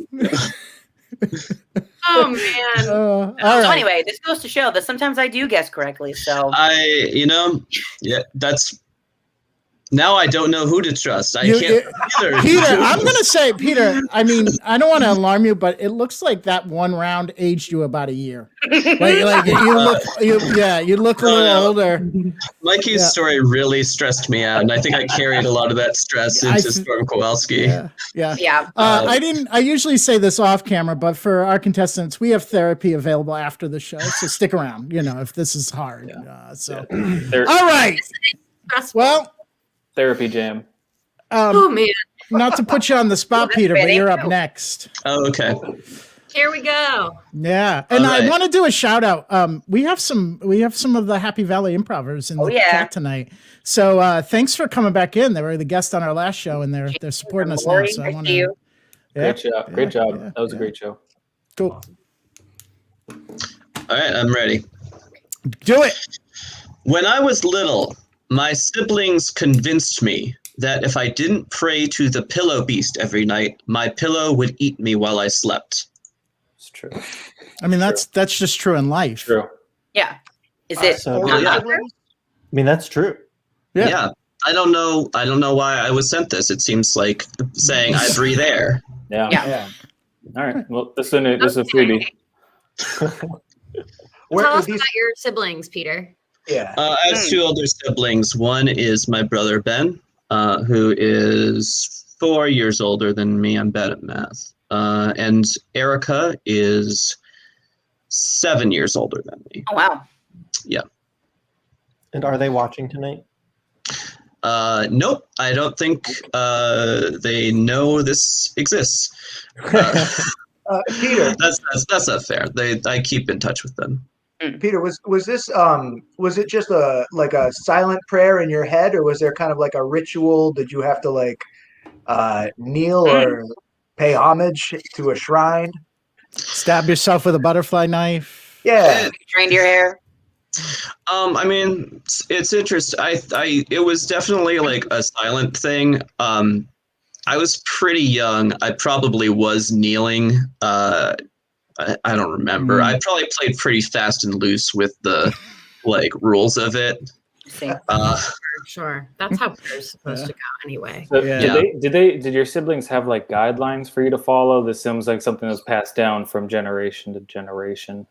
Oh man. All So right. anyway, this goes to show that sometimes I do guess correctly. So now I don't know who to trust. I You- can't either. Peter, I'm going to say, Peter, I mean, I don't want to alarm you, but it looks like that one round aged you about a year. Like you look a little older. Mikey's story really stressed me out, and I think I carried a lot of that stress into Storm Kowalski. Yeah. I usually say this off camera, but for our contestants, we have therapy available after the show. So stick around, if this is hard. All right. Stressful. Well, Therapy jam. Oh man. not to put you on the spot, Peter, but you're up next. Oh, okay. Here we go. Yeah, and All right. I want to do a shout out. We have some of the Happy Valley Improvers in the chat tonight. So thanks for coming back in. They were the guest on our last show, and they're supporting us now. So I want to. Great job. That was a great show. Cool. All right, I'm ready. Do it. When I was little, my siblings convinced me that if I didn't pray to the pillow beast every night, my pillow would eat me while I slept. It's true. I mean, that's just true in life. True. yeah, is it? So- not Yeah. true? I mean, that's true. Yeah. I don't know why I was sent this. It seems like saying I breathe air. Yeah. Yeah. All right. Well, this is a freebie. Where Tell are us these? about your siblings, Peter. Yeah. I have two older siblings. One is my brother Ben, who is 4 years older than me. I'm bad at math. And Erica is 7 years older than me. Oh wow. And are they watching tonight? Nope. I don't think they know this exists. Peter, That's not fair. I keep in touch with them. Peter, was this was it just a silent prayer in your head, or was there kind of like a ritual? Did you have to kneel or pay homage to a shrine? Stab yourself with a butterfly knife. Yeah. Trained your hair. I mean, it's interesting. It was definitely like a silent thing. I was pretty young. I probably was kneeling. I don't remember. I probably played pretty fast and loose with the rules of it. Sure. That's how prayer's supposed to go anyway. So Yeah. Did your siblings have guidelines for you to follow? This seems like something that's passed down from generation to generation.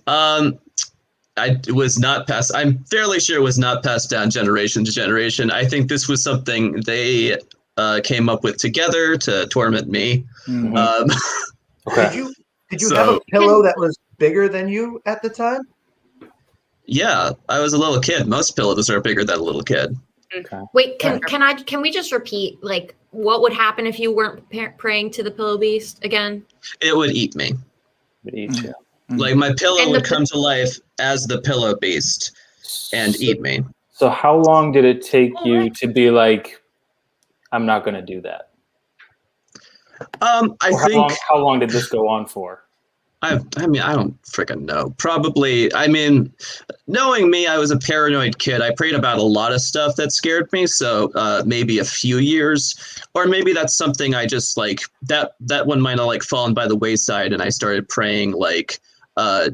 I'm fairly sure it was not passed down generation to generation. I think this was something they came up with together to torment me. Mm-hmm. Okay. Did you have a pillow that was bigger than you at the time? Yeah, I was a little kid. Most pillows are bigger than a little kid. Wait, can we just repeat what would happen if you weren't praying to the pillow beast again? It would eat me. It eats you. Like my pillow And would the- come to life as the pillow beast and eat me. So how long did it take you to be like, I'm not going to do that? How long did this go on for? I mean, I don't freaking know. Probably, I mean, knowing me, I was a paranoid kid. I prayed about a lot of stuff that scared me. So maybe a few years, or maybe that's something I just that one might have fallen by the wayside, and I started praying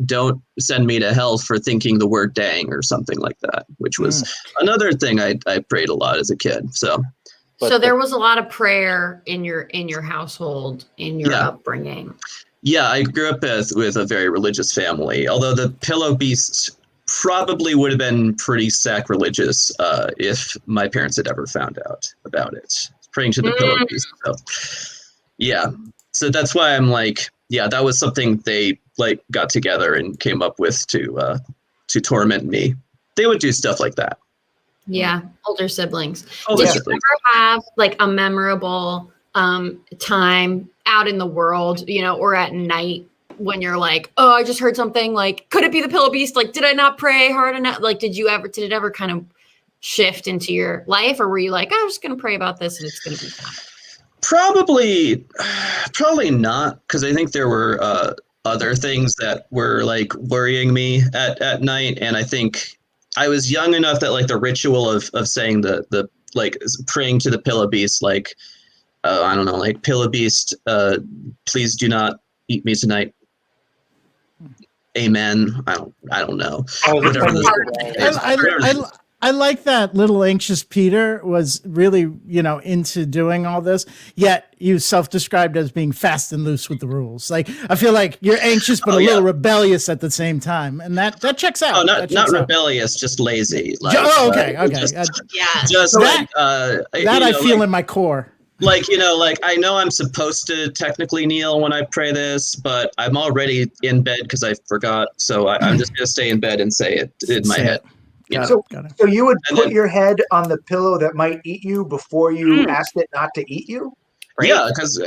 don't send me to hell for thinking the word dang or something like that, which was another thing I prayed a lot as a kid. So there was a lot of prayer in your household, in your upbringing. Yeah, I grew up with a very religious family, although the pillow beast probably would have been pretty sacrilegious if my parents had ever found out about it. Praying to the pillow beast. So, yeah. So that's why I'm like, yeah, that was something they like got together and came up with to torment me. They would do stuff like that. Yeah, older siblings. Older Did siblings. you ever have like a memorable time out in the world, or at night when you're like, oh, I just heard something, like, could it be the pillow beast? Like, did I not pray hard enough? Like, did it ever kind of shift into your life, or were you like, I'm just going to pray about this and it's going to be fine? Probably not, because I think there were other things that were like worrying me at night, and I think I was young enough that like the ritual of saying the like praying to the pillow beast, like I don't know, like pillow beast, please do not eat me tonight. Amen. I don't know. I like that little anxious Peter was really, into doing all this, yet you self-described as being fast and loose with the rules. Like, I feel like you're anxious, but a little rebellious at the same time. And that checks out. Oh, not rebellious, just lazy. Like, okay. Just that, I feel like, in my core. Like, like I know I'm supposed to technically kneel when I pray this, but I'm already in bed because I forgot. So I'm just going to stay in bed and say it in my head. So you would put your head on the pillow that might eat you before you asked it not to eat you? Right? Yeah, because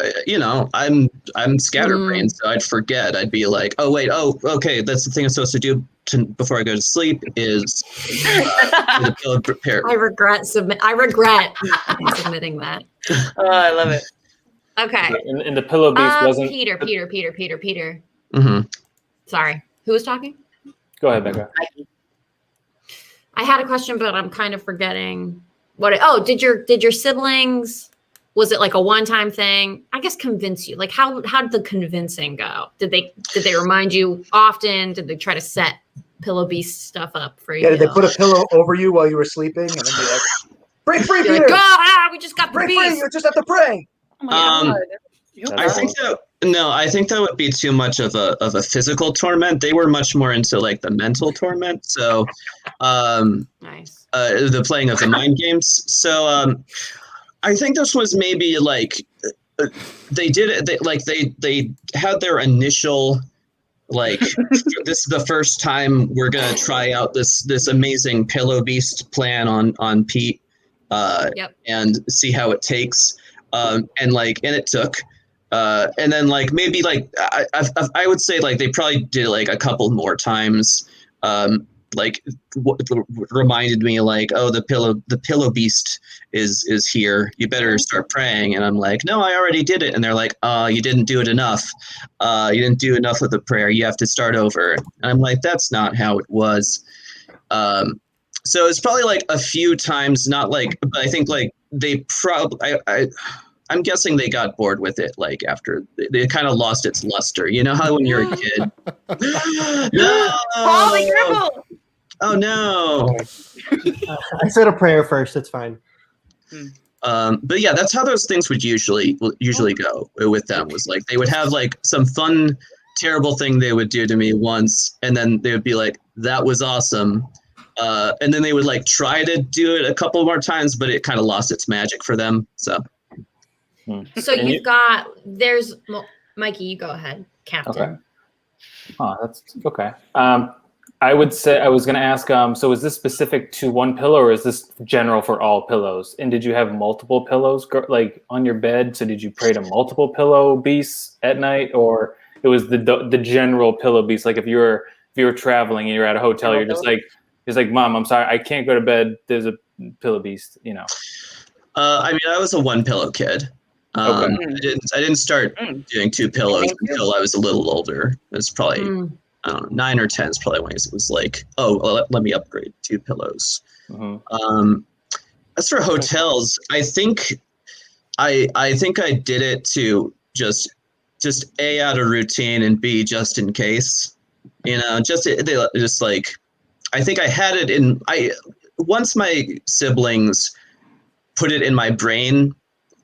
I'm scatterbrained, so I'd forget. I'd be like, oh wait, okay, that's the thing I'm supposed to do before I go to sleep is the pillow prepare. I regret submitting that. Oh, I love it. Okay. And the pillow beast wasn't Peter. Mm-hmm. Sorry, who was talking? Go ahead, Becca. Mikey. I had a question, but I'm kind of forgetting what. Did your siblings? Was it like a one-time thing? I guess convince you. Like how did the convincing go? Did they remind you often? Did they try to set pillow beast stuff up for you? Yeah, did they put a pillow over you while you were sleeping and then be like, "Break free, Peter! Like, we just got the Break beast. free! You just have to pray." Oh my God. I think that would be too much of a physical torment. They were much more into like the mental torment. So, nice. The playing of the mind games. So, I think this was maybe like they did it. They had their initial like this is the first time we're gonna try out this amazing pillow beast plan on Pete, and see how it takes. And it took. And then like maybe like I would say like they probably did like a couple more times. Reminded me like, oh, the pillow beast is here. You better start praying. And I'm like, no, I already did it. And they're like, you didn't do it enough. You didn't do enough with the prayer. You have to start over. And I'm like, that's not how it was. So it's probably like a few times, not like, but I think like they probably I'm guessing they got bored with it, like after they kind of lost its luster. You know how when you're a kid, no, oh no! I said a prayer first. It's fine. But yeah, that's how those things would usually go with them. Was like they would have like some fun, terrible thing they would do to me once, and then they would be like, "That was awesome." And then they would like try to do it a couple more times, but it kind of lost its magic for them. So. So there's Mikey, you go ahead, Captain. Okay. Oh, that's okay. I would say I was going to ask. So is this specific to one pillow, or is this general for all pillows? And did you have multiple pillows like on your bed? So did you pray to multiple pillow beasts at night, or it was the general pillow beast? Like if you were traveling and you're at a hotel, you're just like, it's like, Mom, I'm sorry, I can't go to bed. There's a pillow beast. I mean, I was a one pillow kid. I didn't start doing two pillows until I was a little older. It was probably I don't know, 9 or 10 is probably when it was like, let me upgrade 2 pillows. As for hotels, I think I did it to just A, out of routine, and B, just in case. You know, just like, I think I had it once my siblings put it in my brain,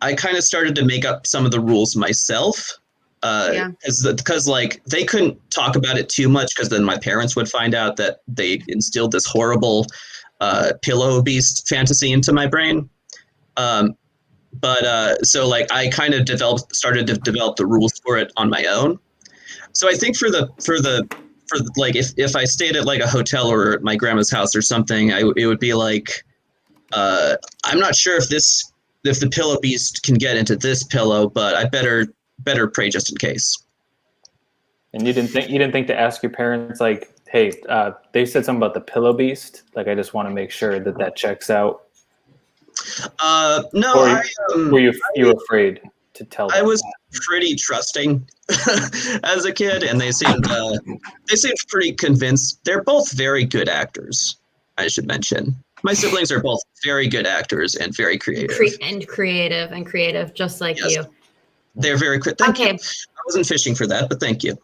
I kind of started to make up some of the rules myself. Because like they couldn't talk about it too much, because then my parents would find out that they instilled this horrible pillow beast fantasy into my brain. So like I kind of started to develop the rules for it on my own. So I think for like if I stayed at like a hotel or at my grandma's house or something, it would be like, I'm not sure if the pillow beast can get into this pillow, but I better pray just in case. And you didn't think to ask your parents, like, hey, they said something about the pillow beast. Like, I just want to make sure that checks out. No. Or were you afraid to tell them? I was pretty trusting as a kid, and they seemed pretty convinced. They're both very good actors, I should mention. My siblings are both very good actors and very creative. Creative, just like you. They're very quick. Thank you. I wasn't fishing for that, but thank you.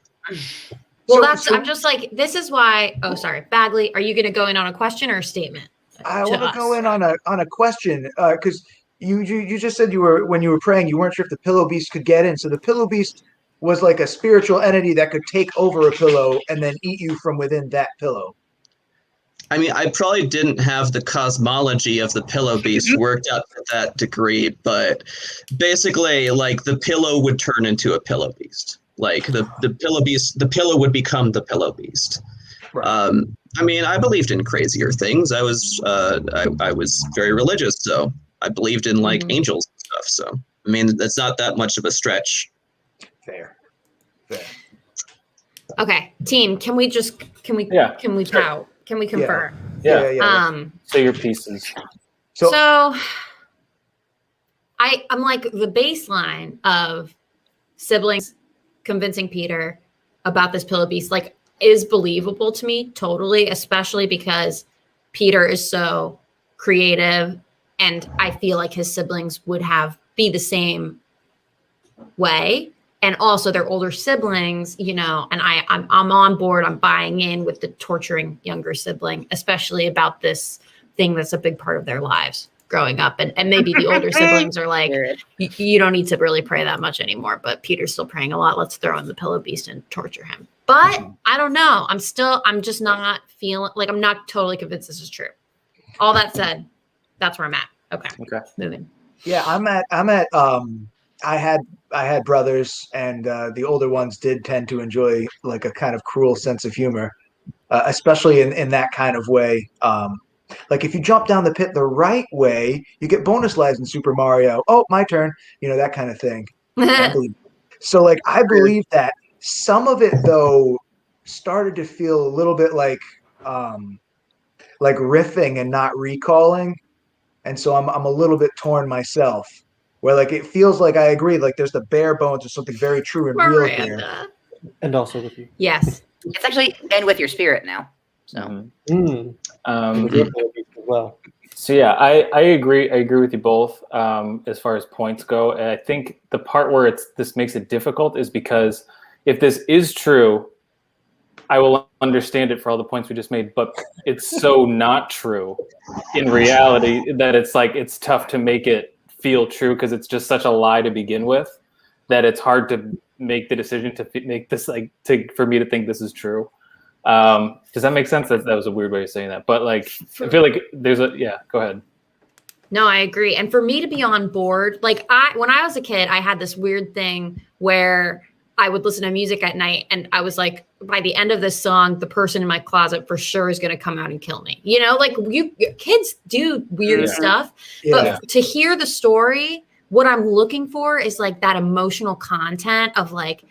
Well, I'm just like, this is why. Oh, sorry, Bagley. Are you going to go in on a question or a statement? I want to go in on a question, because you just said when you were praying, you weren't sure if the pillow beast could get in. So the pillow beast was like a spiritual entity that could take over a pillow and then eat you from within that pillow. I mean, I probably didn't have the cosmology of the pillow beast worked out to that degree, but basically, like, the pillow would turn into a pillow beast. Like the pillow would become the pillow beast. Right. I mean, I believed in crazier things. I was very religious, so I believed in like angels and stuff. So I mean, that's not that much of a stretch. Fair. Okay, team. Can we pout? Can we confer? Yeah. Say your pieces. So I'm like, the baseline of siblings convincing Peter about this pillow beast, like, is believable to me totally, especially because Peter is so creative, and I feel like his siblings would be the same way. And also their older siblings, you know, and I'm on board. I'm buying in with the torturing younger sibling, especially about this thing that's a big part of their lives growing up. And maybe the older siblings are like, you don't need to really pray that much anymore, but Peter's still praying a lot. Let's throw in the pillow beast and torture him. But I don't know. I'm just not feeling like, I'm not totally convinced this is true. All that said, that's where I'm at. Okay. Moving. Yeah, I had brothers, and the older ones did tend to enjoy like a kind of cruel sense of humor, especially in that kind of way. Like if you jump down the pit the right way, you get bonus lives in Super Mario. Oh, my turn. You know, that kind of thing. So like I believe that some of it though started to feel a little bit like riffing and not recalling. And so I'm a little bit torn myself, where like it feels like I agree, like there's the bare bones of something very true and real here. And also with you. Yes. It's actually, and with your spirit now. So well. So yeah, I agree. I agree with you both as far as points go. And I think the part where this makes it difficult is because if this is true, I will understand it for all the points we just made, but it's so not true in reality that it's like, it's tough to make it feel true because it's just such a lie to begin with that it's hard to make the decision to make this for me to think this is true. Does that make sense? That was a weird way of saying that, but like, I feel like go ahead. No, I agree. And for me to be on board, like when I was a kid, I had this weird thing where I would listen to music at night and I was like, by the end of this song, the person in my closet for sure is going to come out and kill me. You know, like kids do weird stuff, but to hear the story, what I'm looking for is like that emotional content of like,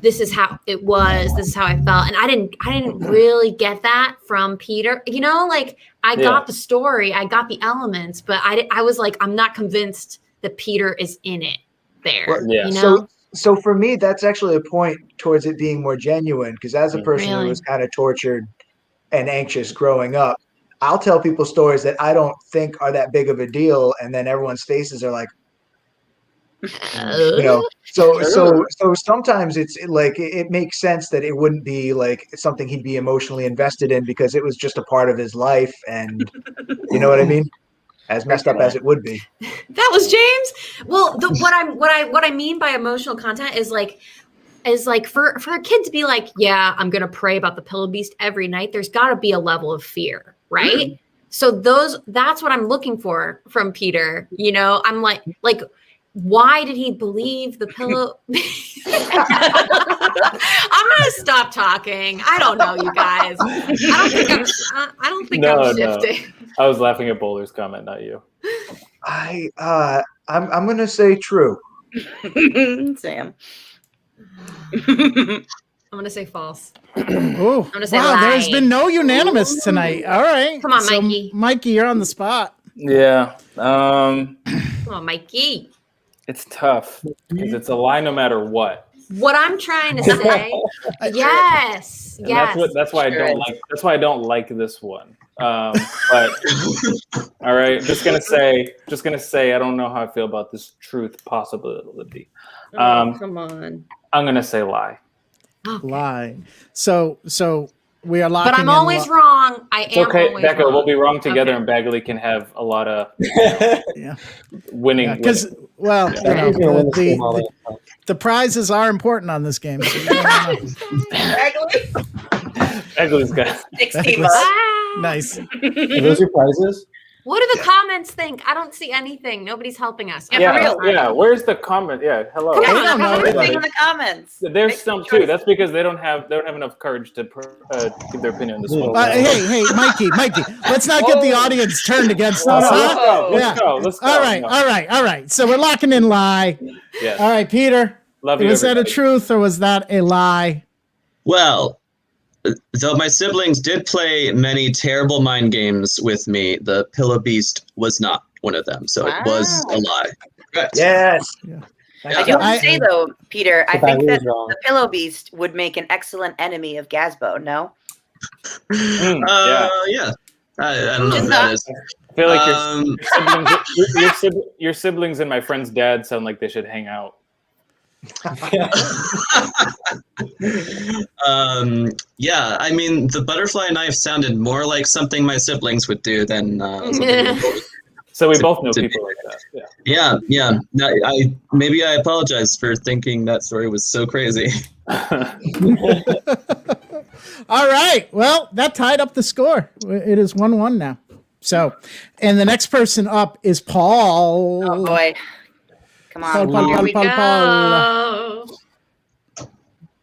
this is how it was, this is how I felt. And I didn't really get that from Peter, you know, like I got the story, I got the elements, but I was like, I'm not convinced that Peter is in it there, you know? So for me, that's actually a point towards it being more genuine, because as a person who was kind of tortured and anxious growing up, I'll tell people stories that I don't think are that big of a deal. And then everyone's faces are like, You know, so sometimes it makes sense that it wouldn't be like something he'd be emotionally invested in because it was just a part of his life, and you know what I mean? As messed up as it would be. That was James. Well, what I mean by emotional content is like for a kid to be like, yeah, I'm gonna pray about the pillow beast every night. There's got to be a level of fear, right? So that's what I'm looking for from Peter. You know, I'm like, why did he believe the pillow? I'm gonna stop talking. I don't know, you guys. I don't think I'm shifting. No. I was laughing at Bowler's comment, not you. I'm gonna say true. Sam. I'm gonna say false. Oh, I'm gonna say wow! lie. There's been no unanimous tonight. All right, Come on, Mikey. Mikey, you're on the spot. Yeah. Come on, Mikey. It's tough because it's a lie no matter what. What I'm trying to say, yes. And that's why I don't like this one. But all right, just gonna say, I don't know how I feel about this truth possibility. Come on. I'm gonna say lie. Okay. Lie. So we are locking. But I'm always wrong. It's okay, always Becca. wrong. We'll be wrong together, and Bagley can have a lot of winning. Because the prizes are important on this game. Bagley's got 60 bucks. Nice. Are those your prizes? What do the comments think? I don't see anything. Nobody's helping us. Yeah. Where's the comment? Yeah, hello. Come on, They don't know Everything in the comments. There's some too. That's because they don't have enough courage to give their opinion on this one. Hey, Mikey, let's not get the audience turned against us. Let's go. All right. So we're locking in lie. Yes. All right, Peter. Love you. Was that a truth or was that a lie? Well, though my siblings did play many terrible mind games with me, the Pillow Beast was not one of them. So it was a lie. Correct. Yes. Yeah. I do have to say though, Peter, I think that wrong. the Pillow Beast would make an excellent enemy of Gazbo. No. Yeah. I don't know what that is. I feel like your siblings and my friend's dad sound like they should hang out. Yeah, I mean, the butterfly knife sounded more like something my siblings would do than So we both know people like that. Yeah. No, I apologize for thinking that story was so crazy. All right. Well, that tied up the score. It is 1-1 now. So, and the next person up is Paul. Oh boy. Come on. Paul. Go.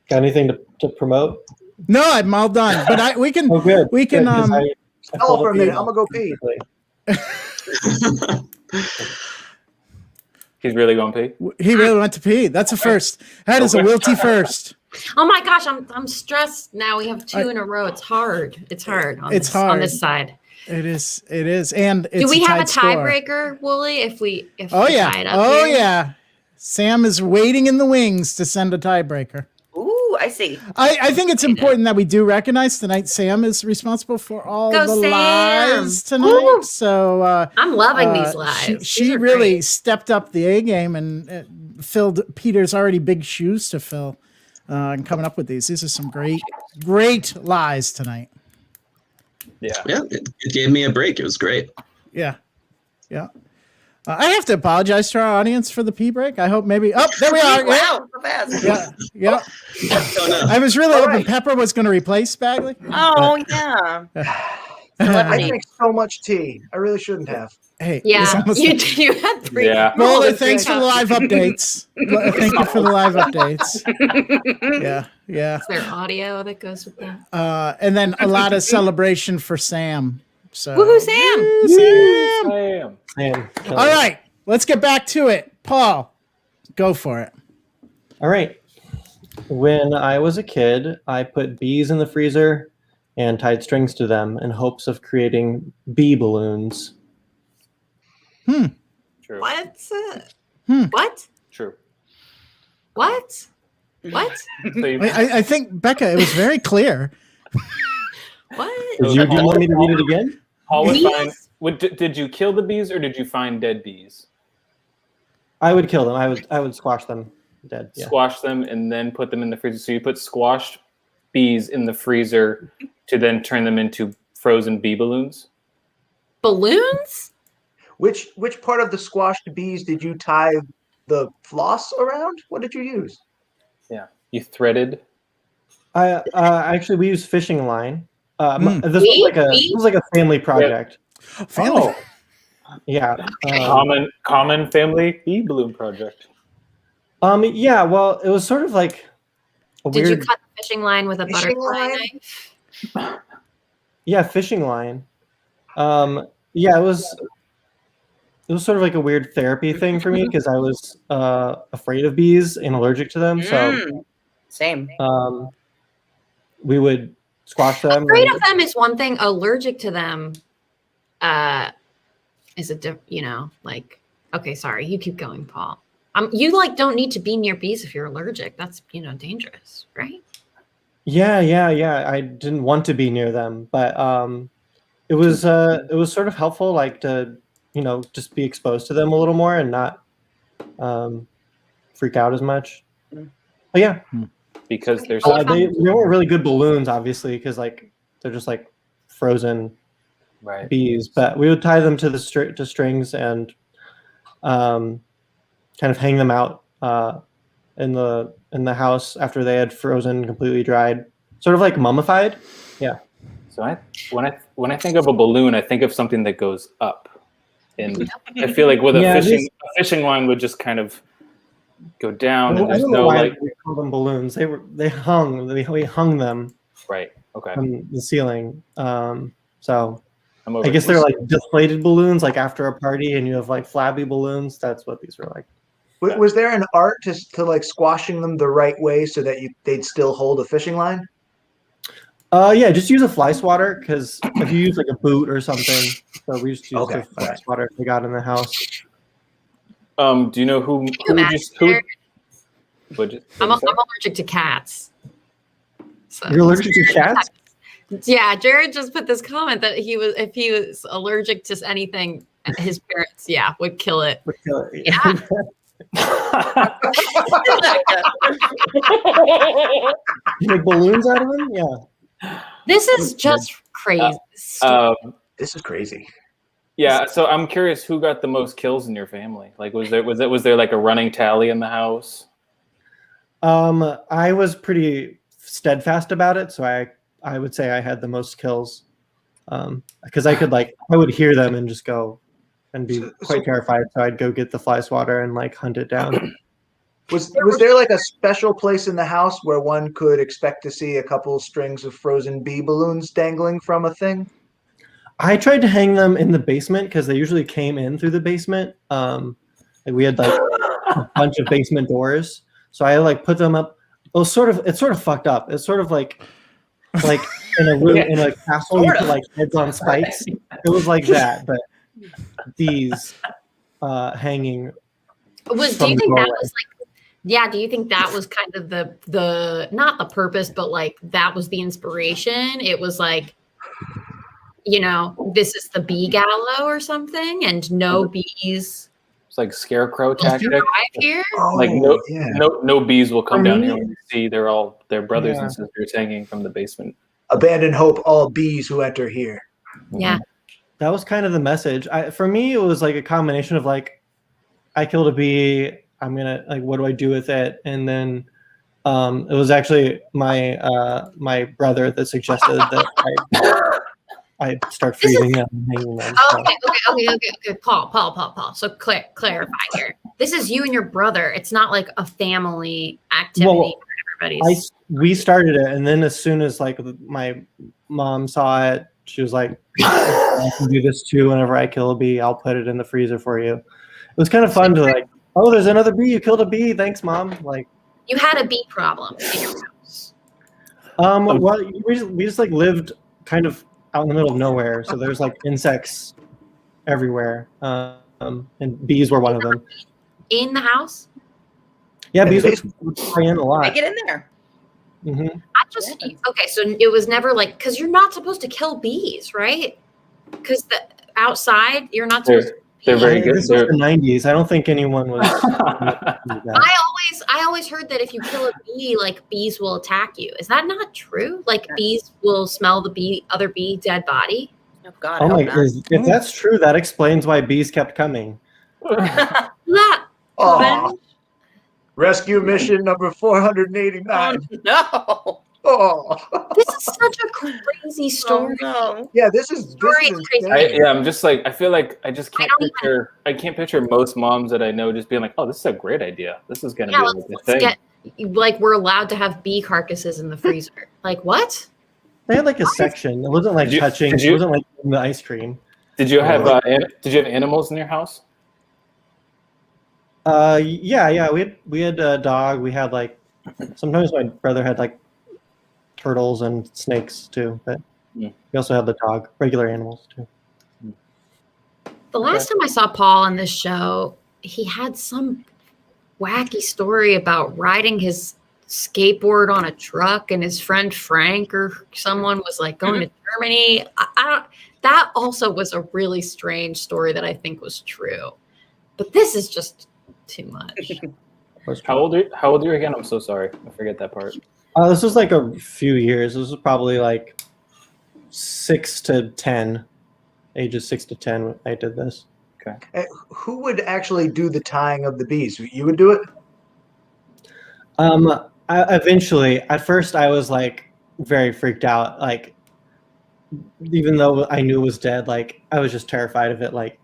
Got anything to promote? No, I'm all done. But we can. Oh, good. We can. Good, Hold for a minute. I'm gonna go pee. He's really going to pee? He really went to pee. That's a first. That is a wilty first. Oh my gosh, I'm stressed now. We have two in a row. It's hard. It's hard on this side. It is. And it's do we have a score. tiebreaker, Wooly? If we tie it up Oh here? yeah. Sam is waiting in the wings to send a tiebreaker. Ooh, I see. I think it's important that we do recognize tonight Sam is responsible for all the lies tonight. Ooh. So I'm loving these lies. She really stepped up the A game and filled Peter's already big shoes to fill. And coming up with these are some great lies tonight. Yeah, it gave me a break. It was great. Yeah. I have to apologize to our audience for the pee break. I hope maybe. Oh, there we are. Wow, so fast. Yeah. Oh, no. I was really hoping Pepper was going to replace Bagley. Oh yeah. I drink so much tea. I really shouldn't have. Hey, Yeah, you had 3. Yeah. Well, thanks for the live updates. Thank you for the live updates. Yeah. Is there audio that goes with that? And then a lot of celebration for Sam. So Woohoo, Sam! Sam! Sam. All right, let's get back to it. Paul, go for it. All right. When I was a kid, I put bees in the freezer and tied strings to them in hopes of creating bee balloons. True. What? What? True. What? So you, I think, Becca, it was very clear. What? Do you want me to read it again? Paul would Bees? find. Did you kill the bees or did you find dead bees? I would kill them. I would squash them dead. Yeah. Squash them and then put them in the freezer. So you put squashed bees in the freezer to then turn them into frozen bee balloons. Balloons? Which part of the squashed bees did you tie the floss around? What did you use? Yeah, you threaded. Actually we use fishing line. This was like a family project. Yeah. Family. Yeah. Common family bee balloon project. Yeah. Well, it was sort of like a Did weird. you cut the fishing line with a butterfly knife? Yeah, fishing line. Yeah, it was sort of like a weird therapy thing for me because I was afraid of bees and allergic to them. So same. We would squash them. Afraid of them is one thing. Allergic to them is like, okay, sorry, you keep going, Paul. You don't need to be near bees if you're allergic. That's dangerous, right? Yeah. I didn't want to be near them, but it was sort of helpful, like to just be exposed to them a little more and not freak out as much. But yeah, because they weren't really good balloons, obviously, because like they're just like frozen bees. But we would tie them to the strings and kind of hang them out in the house after they had frozen, completely dried, sort of like mummified. Yeah. So when I think of a balloon, I think of something that goes up, and I feel like with a fishing line would just kind of go down, and there's no we call them balloons. We hung them from the ceiling. So I guess they're like deflated balloons, like after a party, and you have like flabby balloons. That's what these were like. Was there an art to like squashing them the right way so that they'd still hold a fishing line? Yeah, just use a fly swatter, because if you use like a boot or something, so we just use a fly swatter we got in the house. Do you know who I'm allergic to cats. So. You're allergic to cats? Yeah, Jared just put this comment that if he was allergic to anything, his parents, would kill it. Yeah. You make balloons out of them? Yeah. This is just crazy. This is crazy. Yeah, so I'm curious, who got the most kills in your family? Like, was there like a running tally in the house? I was pretty steadfast about it, so I would say I had the most kills, because I would hear them and just go and be quite terrified. So I'd go get the fly swatter and like hunt it down. Was there like a special place in the house where one could expect to see a couple strings of frozen bee balloons dangling from a thing? I tried to hang them in the basement because they usually came in through the basement. We had like a bunch of basement doors, so I like put them up. It's sort of fucked up. It's sort of like in a room in a castle, you put like heads on spikes. It was like that, but these hanging. Do you think that was like? Yeah, do you think that was kind of the not the purpose, but like that was the inspiration? It was like, this is the bee gallow or something, and no bees. It's like scarecrow tactic. Here? Like no bees will come down here when you see their brothers and sisters hanging from the basement. Abandon hope, all bees who enter here. Yeah. That was kind of the message. For me, it was like a combination of like, I killed a bee. I'm gonna like, what do I do with it? And then it was actually my brother that suggested that I start freezing them and hanging them. Okay. Paul. So clarify here. This is you and your brother. It's not like a family activity. We started it, and then as soon as like my mom saw it, she was like, I can do this too. Whenever I kill a bee, I'll put it in the freezer for you. It was kind of fun to like, oh, there's another bee. You killed a bee. Thanks, Mom. Like, you had a bee problem in your house. Well, we just like lived kind of out in the middle of nowhere, so there's like insects everywhere, and bees were one of them. In the house? Yeah, bees would fly in a lot. I get in there. Mm-hmm. So it was never like, because you're not supposed to kill bees, right? Because outside you're not supposed to They're very good. This was the 90s. I don't think anyone was. I always heard that if you kill a bee, like bees will attack you. Is that not true? Like bees will smell the other bee dead body? Oh God! Oh my! If that's true, that explains why bees kept coming. Oh, rescue mission number 489. No. Oh. This is such a crazy story. Oh, no. Yeah, this is Crazy. insane. I'm just like, I feel like I just can't picture. I can't picture most moms that I know just being like, "Oh, this is a great idea. This is gonna be a good thing." Like we're allowed to have bee carcasses in the freezer. Like what? They had like a section. It wasn't like touching. It wasn't like in the ice cream. Did you have animals in your house? Yeah. We had a dog. We had like sometimes my brother had like turtles and snakes too, but we also had the dog, regular animals too. The last time I saw Paul on this show, he had some wacky story about riding his skateboard on a truck, and his friend Frank or someone was like going to Germany. That also was a really strange story that I think was true, but this is just too much. How old are you again? I'm so sorry, I forget that part. This was like a few years. This was probably like 6 to 10, ages 6 to 10 when I did this. Okay. Who would actually do the tying of the bees? You would do it? Eventually, at first I was like very freaked out. Like, even though I knew it was dead, like I was just terrified of it, like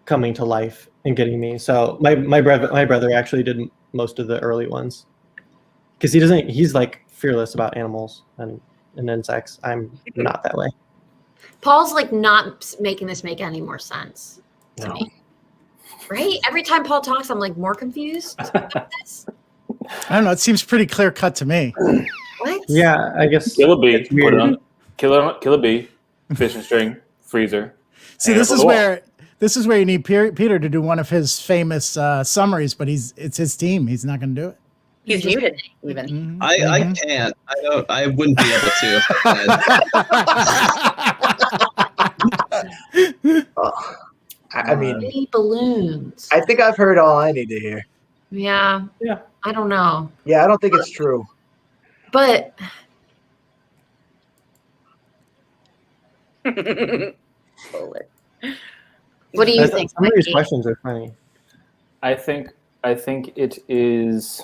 coming to life and getting me. So my brother actually did most of the early ones. Because he's like fearless about animals and insects. I'm not that way. Paul's like not making this make any more sense to me. Right? Every time Paul talks, I'm like more confused about this. I don't know. It seems pretty clear cut to me. What? Yeah, I guess. Kill a bee, put it on. Kill a bee, fishing string, freezer. See, this is where you need Peter to do one of his famous summaries, but it's his team. He's not going to do it. He's muted even. Mm-hmm. I can't. I wouldn't be able to. I mean, Bee balloons. I think I've heard all I need to hear. Yeah. I don't know. Yeah, I don't think it's true. But What do you think? Some of these questions are funny. I think it is.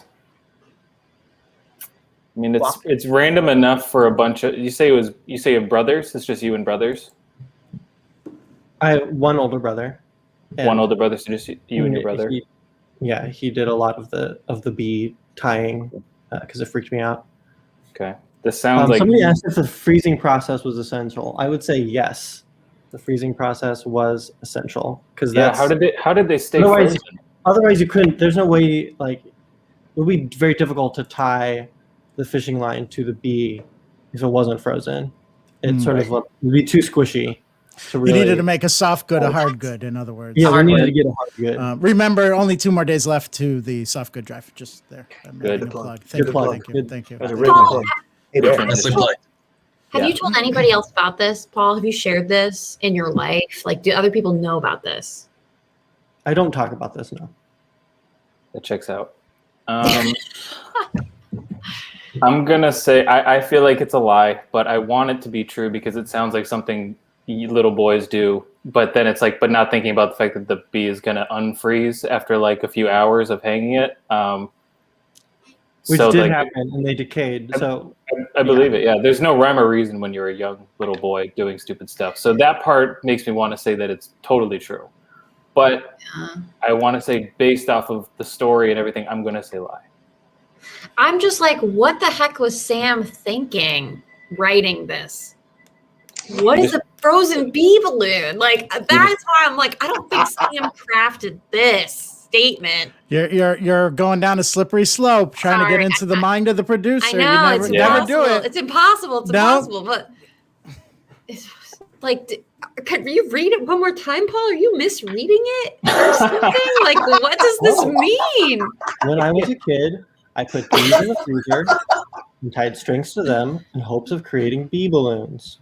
I mean, it's random enough for a bunch of. You say you have brothers. It's just you and brothers. I have one older brother. One older brother, so just you and your brother. He did a lot of the bee tying because it freaked me out. Okay, this sounds like somebody asked if the freezing process was essential. I would say yes. The freezing process was essential because how did they stay frozen? Otherwise, you couldn't. There's no way. Like, it would be very difficult to tie the fishing line to the bee if it wasn't frozen. It sort of would be too squishy. You needed to make a soft good a hard good, in other words. Yeah, we needed to get a hard good. Remember, only 2 more days left to the soft good drive. Just there. Good plug. Good plug. Thank you. That was a really good plug. Have you told anybody else about this, Paul? Have you shared this in your life? Like, do other people know about this? I don't talk about this now. That checks out. I'm gonna say I feel like it's a lie, but I want it to be true because it sounds like something little boys do. But then it's like, but not thinking about the fact that the bee is gonna unfreeze after like a few hours of hanging it. Which did happen, and they decayed. So I believe it. Yeah, there's no rhyme or reason when you're a young little boy doing stupid stuff. So that part makes me want to say that it's totally true. But I want to say, based off of the story and everything, I'm going to say lie. I'm just like, what the heck was Sam thinking writing this? What is a frozen bee balloon? Like, that is why I'm like, I don't think Sam crafted this statement. You're going down a slippery slope, trying to get into the mind of the producer. I know, you never do it. It's impossible. It's impossible. But it's like, can you read it one more time, Paul? Are you misreading it or something? Like, what does this mean? When I was a kid, I put bees in the freezer and tied strings to them in hopes of creating bee balloons.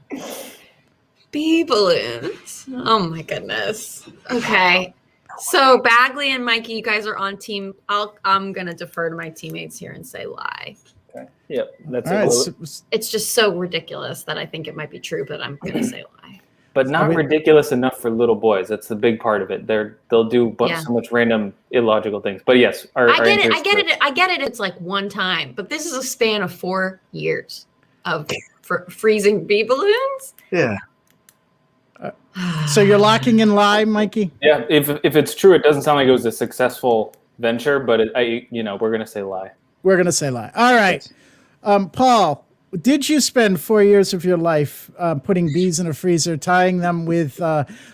Bee balloons. Oh my goodness. Okay. So Bagley and Mikey, you guys are on team. I'm gonna defer to my teammates here and say lie. Okay. Yep. That's All right, it. It's just so ridiculous that I think it might be true, but I'm gonna say lie. But not ridiculous enough for little boys. That's the big part of it. They'll do so much random illogical things. But yes, I get it. It's like one time, but this is a span of 4 years of freezing bee balloons. Yeah. So you're locking in lie, Mikey? Yeah. If it's true, it doesn't sound like it was a successful venture. But we're gonna say lie. We're gonna say lie. All right, Paul. Did you spend 4 years of your life putting bees in a freezer, tying them with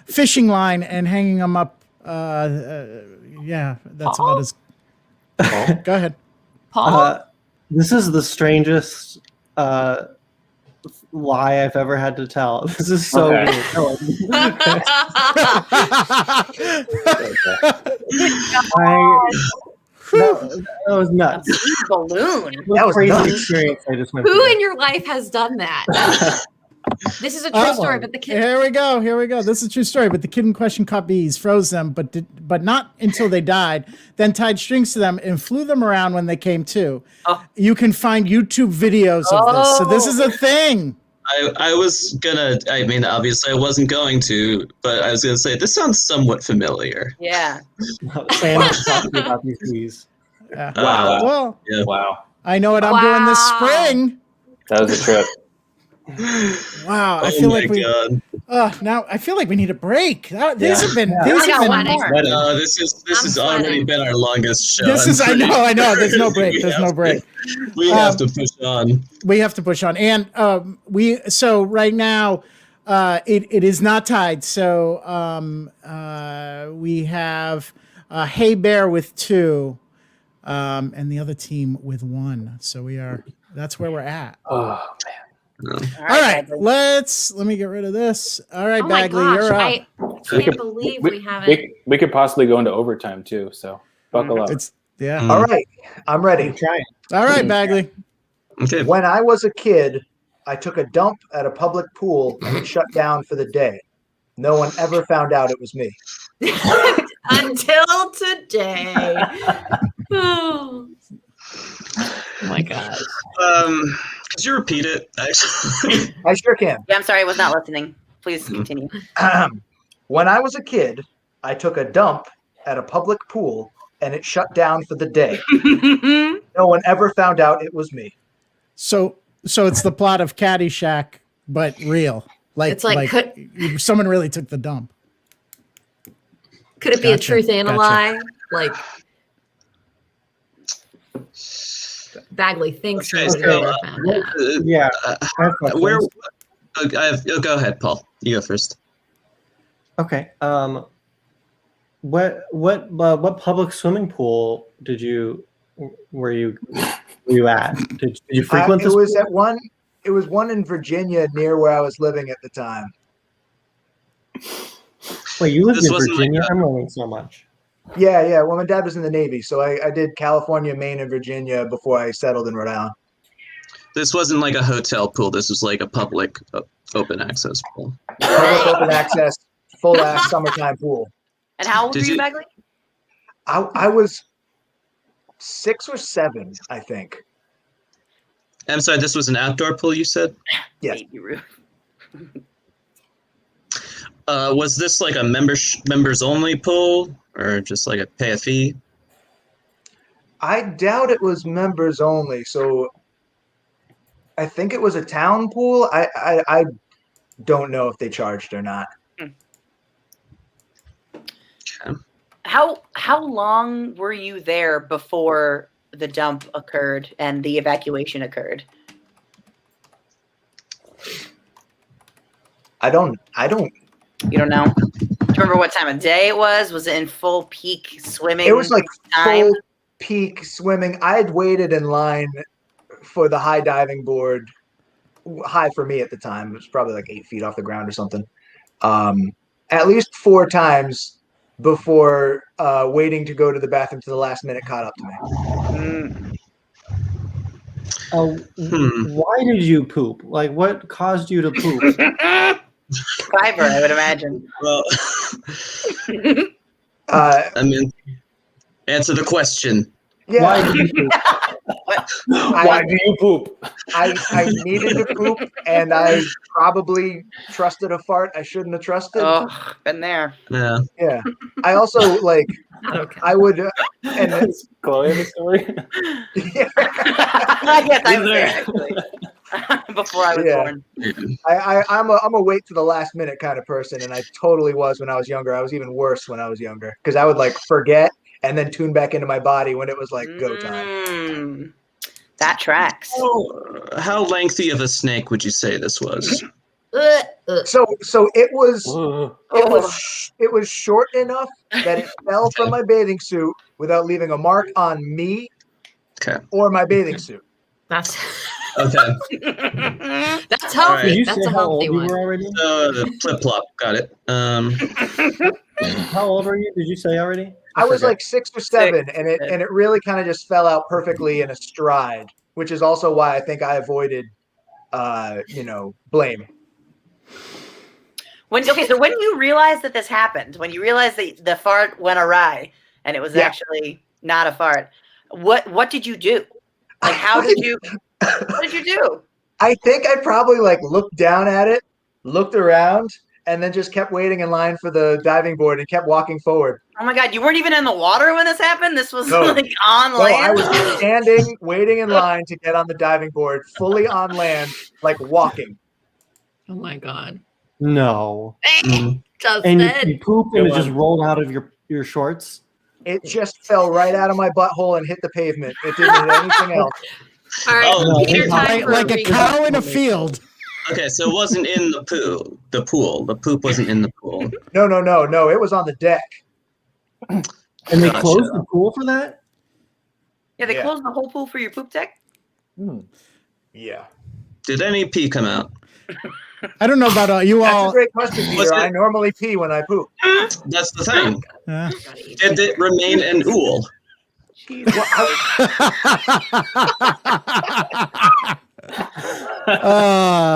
fishing line, and hanging them up? Yeah, that's Paul? about as. Go ahead, Paul. This is the strangest lie I've ever had to tell. This is so weird. That was nuts. A bee balloon. That was crazy nuts. experience I just went Who through. in your life has done that? This is a true story, but the kid. Here we go. This is a true story. But the kid in question caught bees, froze them, but not until they died. Then tied strings to them and flew them around when they came to. Oh. You can find YouTube videos of this. So this is a thing. I was gonna. I mean, obviously, I wasn't going to, but I was gonna say this sounds somewhat familiar. Yeah. Sam was talking about these bees. Wow. Well, Yeah. Wow. I know what I'm doing this spring. That was a trip. Wow, I Oh feel my like we. God. Now I feel like we need a break. These have been. I These got have one been. more. No, this has already been our longest show. This is. I know. There's no break. There's no break. We have to push on. We have to push on, and so right now, it is not tied. So we have Hey Bear with 2, and the other team with 1. So we are. That's where we're at. Oh man. All right, let me get rid of this. All right, Oh my Bagley, gosh! you're up. I can't believe we haven't. We could possibly go into overtime too. So buckle up. All right, I'm ready. Trying. All right, Bagley. Okay. When I was a kid, I took a dump at a public pool and it shut down for the day. No one ever found out it was me. Until today. Oh my gosh. Could you repeat it? Actually? I sure can. Yeah, I'm sorry, I was not listening. Please continue. When I was a kid, I took a dump at a public pool and it shut down for the day. No one ever found out it was me. So it's the plot of Caddyshack, but real. It's like someone really took the dump. Could it be a Gotcha, truth and a gotcha. lie? Like Bagley thinks Okay, nobody so, ever found out. Yeah. I have questions. Where? Go ahead, Paul. You go first. Okay. What public swimming pool were you at? Did you frequent this? It was one in Virginia near where I was living at the time. Wait, you lived This in wasn't Virginia? like I'm learning so much. Yeah. Well, my dad was in the Navy, so I did California, Maine, and Virginia before I settled in Rhode Island. This wasn't like a hotel pool. This was like a public open access pool. Public open access, full ass summertime pool. And how old Did were you, you- Bagley? I was 6 or 7, I think. I'm sorry, this was an outdoor pool, you said? Yes. Baby Ruth. Was this like a members only pool or just like a pay a fee? I doubt it was members only. So I think it was a town pool. I don't know if they charged or not. How long were you there before the dump occurred and the evacuation occurred? I don't. You don't know? Do you remember what time of day it was? Was it in full peak swimming? It was like time? full peak swimming. I had waited in line for the high diving board. High for me at the time. It was probably like 8 feet off the ground or something. At least 4 times before waiting to go to the bathroom to the last minute caught up to me. Why did you poop? Like, what caused you to poop? Fiber, I would imagine. Well, I mean, answer the question. Yeah. Why did you poop? Why do you poop? I needed to poop, and I probably trusted a fart I shouldn't have trusted. Oh, been there. Yeah. Yeah. I also like. Okay. I would, and Is Chloe the story? Yes, I was there actually. Before I was born. I'm a wait to the last minute kind of person, and I totally was when I was younger. I was even worse when I was younger because I would like forget and then tune back into my body when it was like go time. That tracks. How lengthy of a snake would you say this was? So it was short enough that it fell from my bathing suit without leaving a mark on me or my bathing suit. That's okay. That's healthy. Did you That's say a how old healthy you one. were already? Flip flop. Got it. How old were you? Did you say already? I was like 6 or 7, and it really kind of just fell out perfectly in a stride, which is also why I think I avoided, blame. So when you realized that this happened, when you realized that the fart went awry and it was actually not a fart, what did you do? Like, what did you do? I think I probably like looked down at it, looked around, and then just kept waiting in line for the diving board and kept walking forward. Oh my God, you weren't even in the water when this happened? This was No. like on No, land? I was standing, waiting in line to get on the diving board, fully on land, like walking. Oh my God. No. Justin. And you pooped and it just rolled out of your shorts? It just fell right out of my butthole and hit the pavement. It didn't hit anything else. All right, Peter, time for like a cow in a field. Okay, so it wasn't in the pool. The poop wasn't in the pool. No. It was on the deck. And they closed the pool for that? Yeah, they closed the whole pool for your poop deck? Yeah. Did any pee come out? I don't know about you all. That's a great question, Peter. I normally pee when I poop. That's the thing. Did it remain an ool?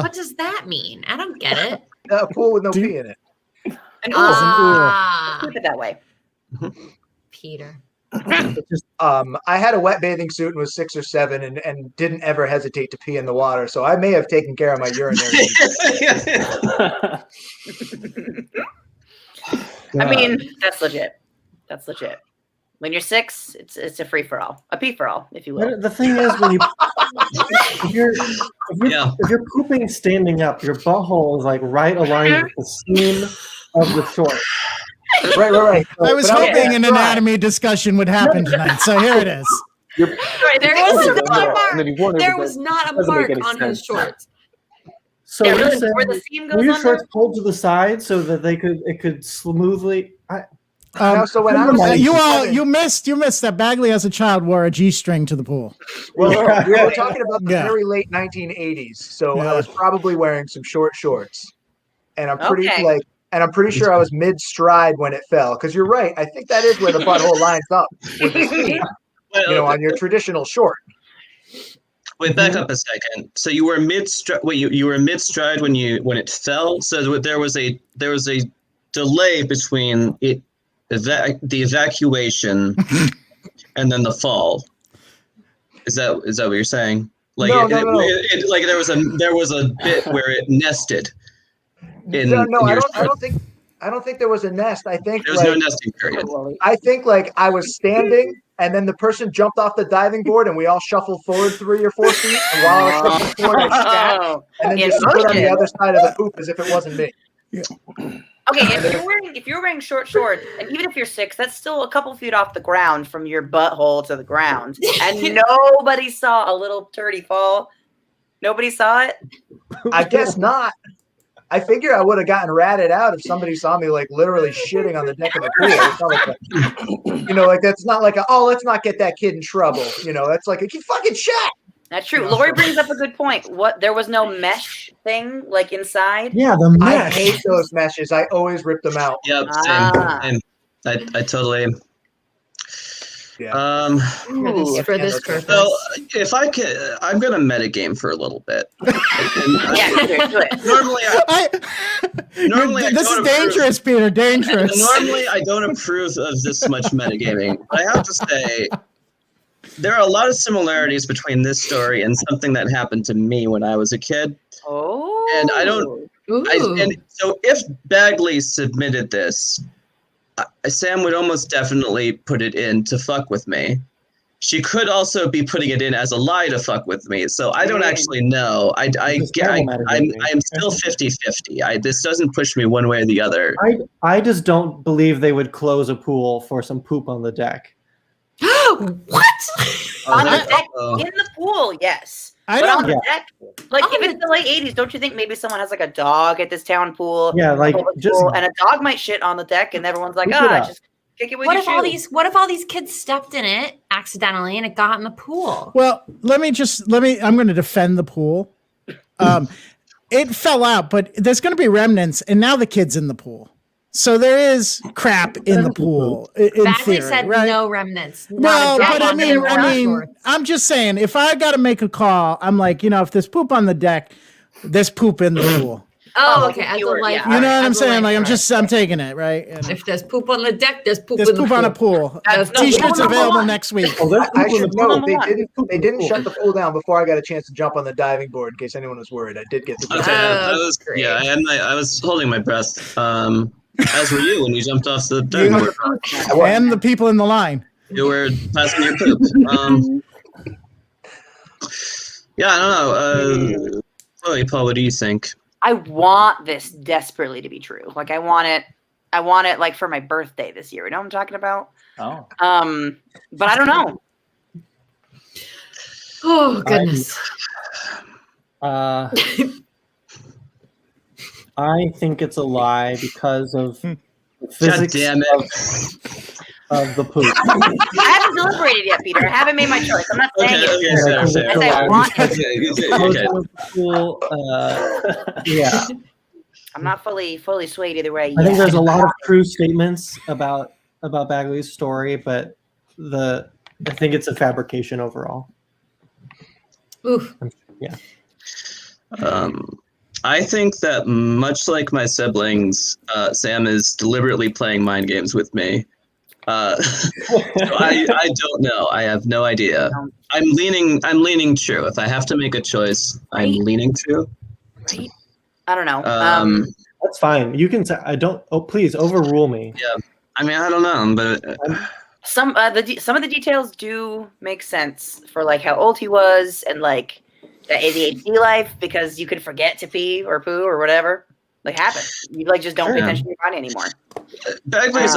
What does that mean? I don't get it. A pool with no pee in it. An Keep it that way. Peter. I had a wet bathing suit and was 6 or 7 and didn't ever hesitate to pee in the water. So I may have taken care of my urinary needs. I mean, that's legit. That's legit. When you're 6, it's a free for all, a pee for all, if you will. The thing is, when you if you're pooping standing up, your butthole is like right aligned with the seam of the short. Right. I was hoping an anatomy discussion would happen tonight, so here it is. There was not a mark on his shorts. So Yeah, you're really, saying, where the seam goes were your under? shorts pulled to the side so that it could smoothly? So when I was you missed that Bagley as a child wore a G-string to the pool. Well, we were talking about the very late 1980s, so I was probably wearing some short shorts, and I'm pretty sure I was mid-stride when it fell. Because you're right, I think that is where the butthole lines up with the seam, on your traditional short. Wait, back up a second. So you were mid-stride. Wait, you were mid-stride when it fell. So there was a delay between the evacuation and then the fall. Is that what you're saying? Like no. Like there was a bit where it nested. I don't think there was a nest. I think there was no nesting period. I think like I was standing, and then the person jumped off the diving board, and we all shuffled forward 3 or 4 feet. And while I was shuffling forward, I sat, and then just stood on the other side of the poop as if it wasn't me. Yeah. Okay, if you're wearing short shorts, and even if you're 6, that's still a couple feet off the ground from your butthole to the ground, and nobody saw a little turdy fall. Nobody saw it. I guess not. I figure I would have gotten ratted out if somebody saw me like literally shitting on the deck of the pool. It's not like that's not like let's not get that kid in trouble. That's like you fucking shit. That's true. Lori brings up a good point. There was no mesh thing like inside? Yeah, the mesh. I hate those meshes. I always rip them out. Yep, same. I totally. Yeah. For this purpose. So if I could, I'm gonna metagame for a little bit. Yeah, do it. Normally, this is dangerous, Peter. Dangerous. Normally, I don't approve of this much metagaming. But I have to say, there are a lot of similarities between this story and something that happened to me when I was a kid. Oh. And I don't. And so if Bagley submitted this, Sam would almost definitely put it in to fuck with me. She could also be putting it in as a lie to fuck with me. So I don't actually know. I'm still 50-50. This doesn't push me one way or the other. I just don't believe they would close a pool for some poop on the deck. What? On the deck, in the pool, yes. But on the deck, like if it's the late 80s, don't you think maybe someone has like a dog at this town pool? Yeah, like just and a dog might shit on the deck, and everyone's like, just kick it with your shoe. What if all these kids stepped in it accidentally and it got in the pool? Well, I'm going to defend the pool. It fell out, but there's going to be remnants, and now the kid's in the pool. So there is crap in the pool. Bagley theory, said right? no remnants. Well, but I mean, I'm just saying, if I got to make a call, I'm like, if there's poop on the deck, there's poop in the pool. Oh, okay. As a life, you know what I'm saying? Like, I'm taking it, right? And if there's poop on the deck, there's poop. There's poop on a pool. T-shirts available next week. I should know they didn't shut the pool down before I got a chance to jump on the diving board. In case anyone was worried, I did get the. I was holding my breath. As were you when you jumped off the diving board. And the people in the line. You were passing your poop. I don't know. Paul, what do you think? I want this desperately to be true. Like I want it like for my birthday this year. You know what I'm talking about? Oh. But I don't know. Oh goodness. I think it's a lie because of the physics of the poop. I haven't deliberated yet, Peter. I haven't made my choice. I'm not saying Yeah. I'm not fully swayed either way. I think there's a lot of true statements about Bagley's story, but I think it's a fabrication overall. Oof. Yeah. I think that much like my siblings, Sam is deliberately playing mind games with me. So I don't know. I have no idea. I'm leaning true. If I have to make a choice, I'm leaning true. Right? I don't know. That's fine. You can say I don't. Oh, please overrule me. Yeah. I mean, I don't know, but some of the details do make sense for like how old he was and like the ADHD life, because you could forget to pee or poo or whatever. Like happens. You like just don't pay attention to your body anymore. Bagley's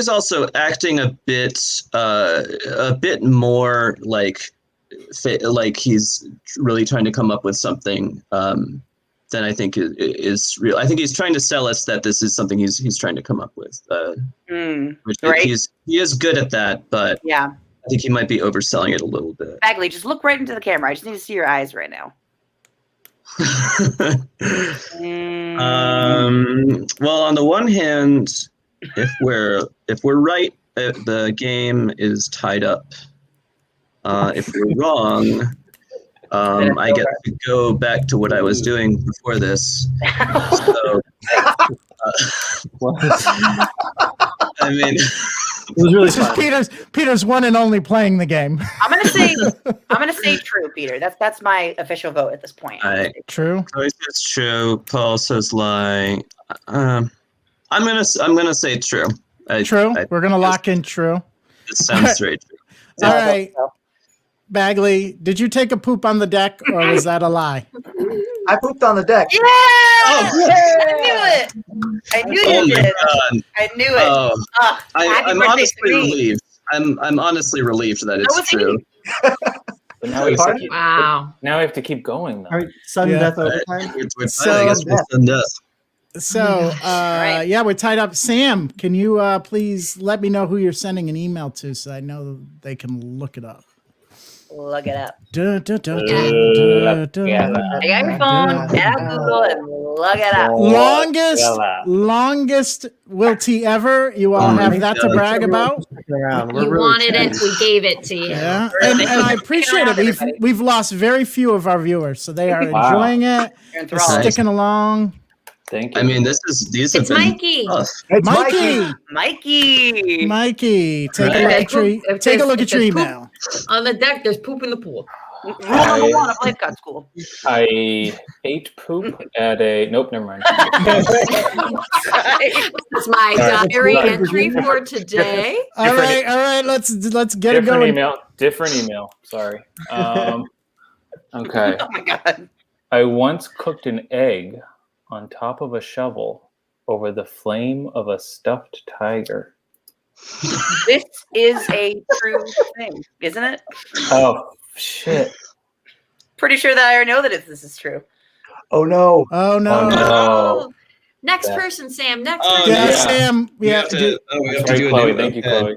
also acting a bit more like he's really trying to come up with something than I think is real. I think he's trying to sell us that this is something he's trying to come up with. Which right? He is good at that, but yeah, I think he might be overselling it a little bit. Bagley, just look right into the camera. I just need to see your eyes right now. Well, on the one hand, if we're right, the game is tied up. If we're wrong, I get to go back to what I was doing before this. So, I mean, it was really fun. Peter's one and only playing the game. I'm gonna say true, Peter. That's my official vote at this point. True. Joyce says true. Paul says lie. I'm gonna say true. True. We're gonna lock in true. It sounds very true. All right. Bagley, did you take a poop on the deck, or was that a lie? I pooped on the deck. Yeah! Oh, I knew you did. God. I knew it. Oh, I'm honestly relieved. I'm honestly relieved that it's true. But now we have to keep going, though. All right, sudden death overtime. I guess we're sudden death. So, yeah, we're tied up. Sam, can you please let me know who you're sending an email to so I know they can look it up? Look it up. I got your phone, get out Google, and look it up. Longest Will T ever. You all have that to brag about? fucking around. We're You really wanted trying. it, we gave it to you. Yeah, and I appreciate it. We've lost very few of our viewers, so they are enjoying it. You're They're enthralled. sticking along. Thank you. I mean, these have It's been Mikey. tough. It's Mikey. Mikey, take a look at your email. On the deck, there's poop in the pool. Rule number 1 of lifeguard school. I ate poop at a. Nope, never mind. That's my diary entry for today. All right. Let's get it going. Different email. Sorry. Okay. Oh my god. I once cooked an egg on top of a shovel over the flame of a stuffed tiger. This is a true thing, isn't it? Oh shit! Pretty sure that I already know that this is true. Oh no. Oh no. No. Next Yeah. person, Sam. Next Oh, person. Yeah, Yeah. Sam. We Yeah. have to do a Chloe, new thank you, one. Chloe.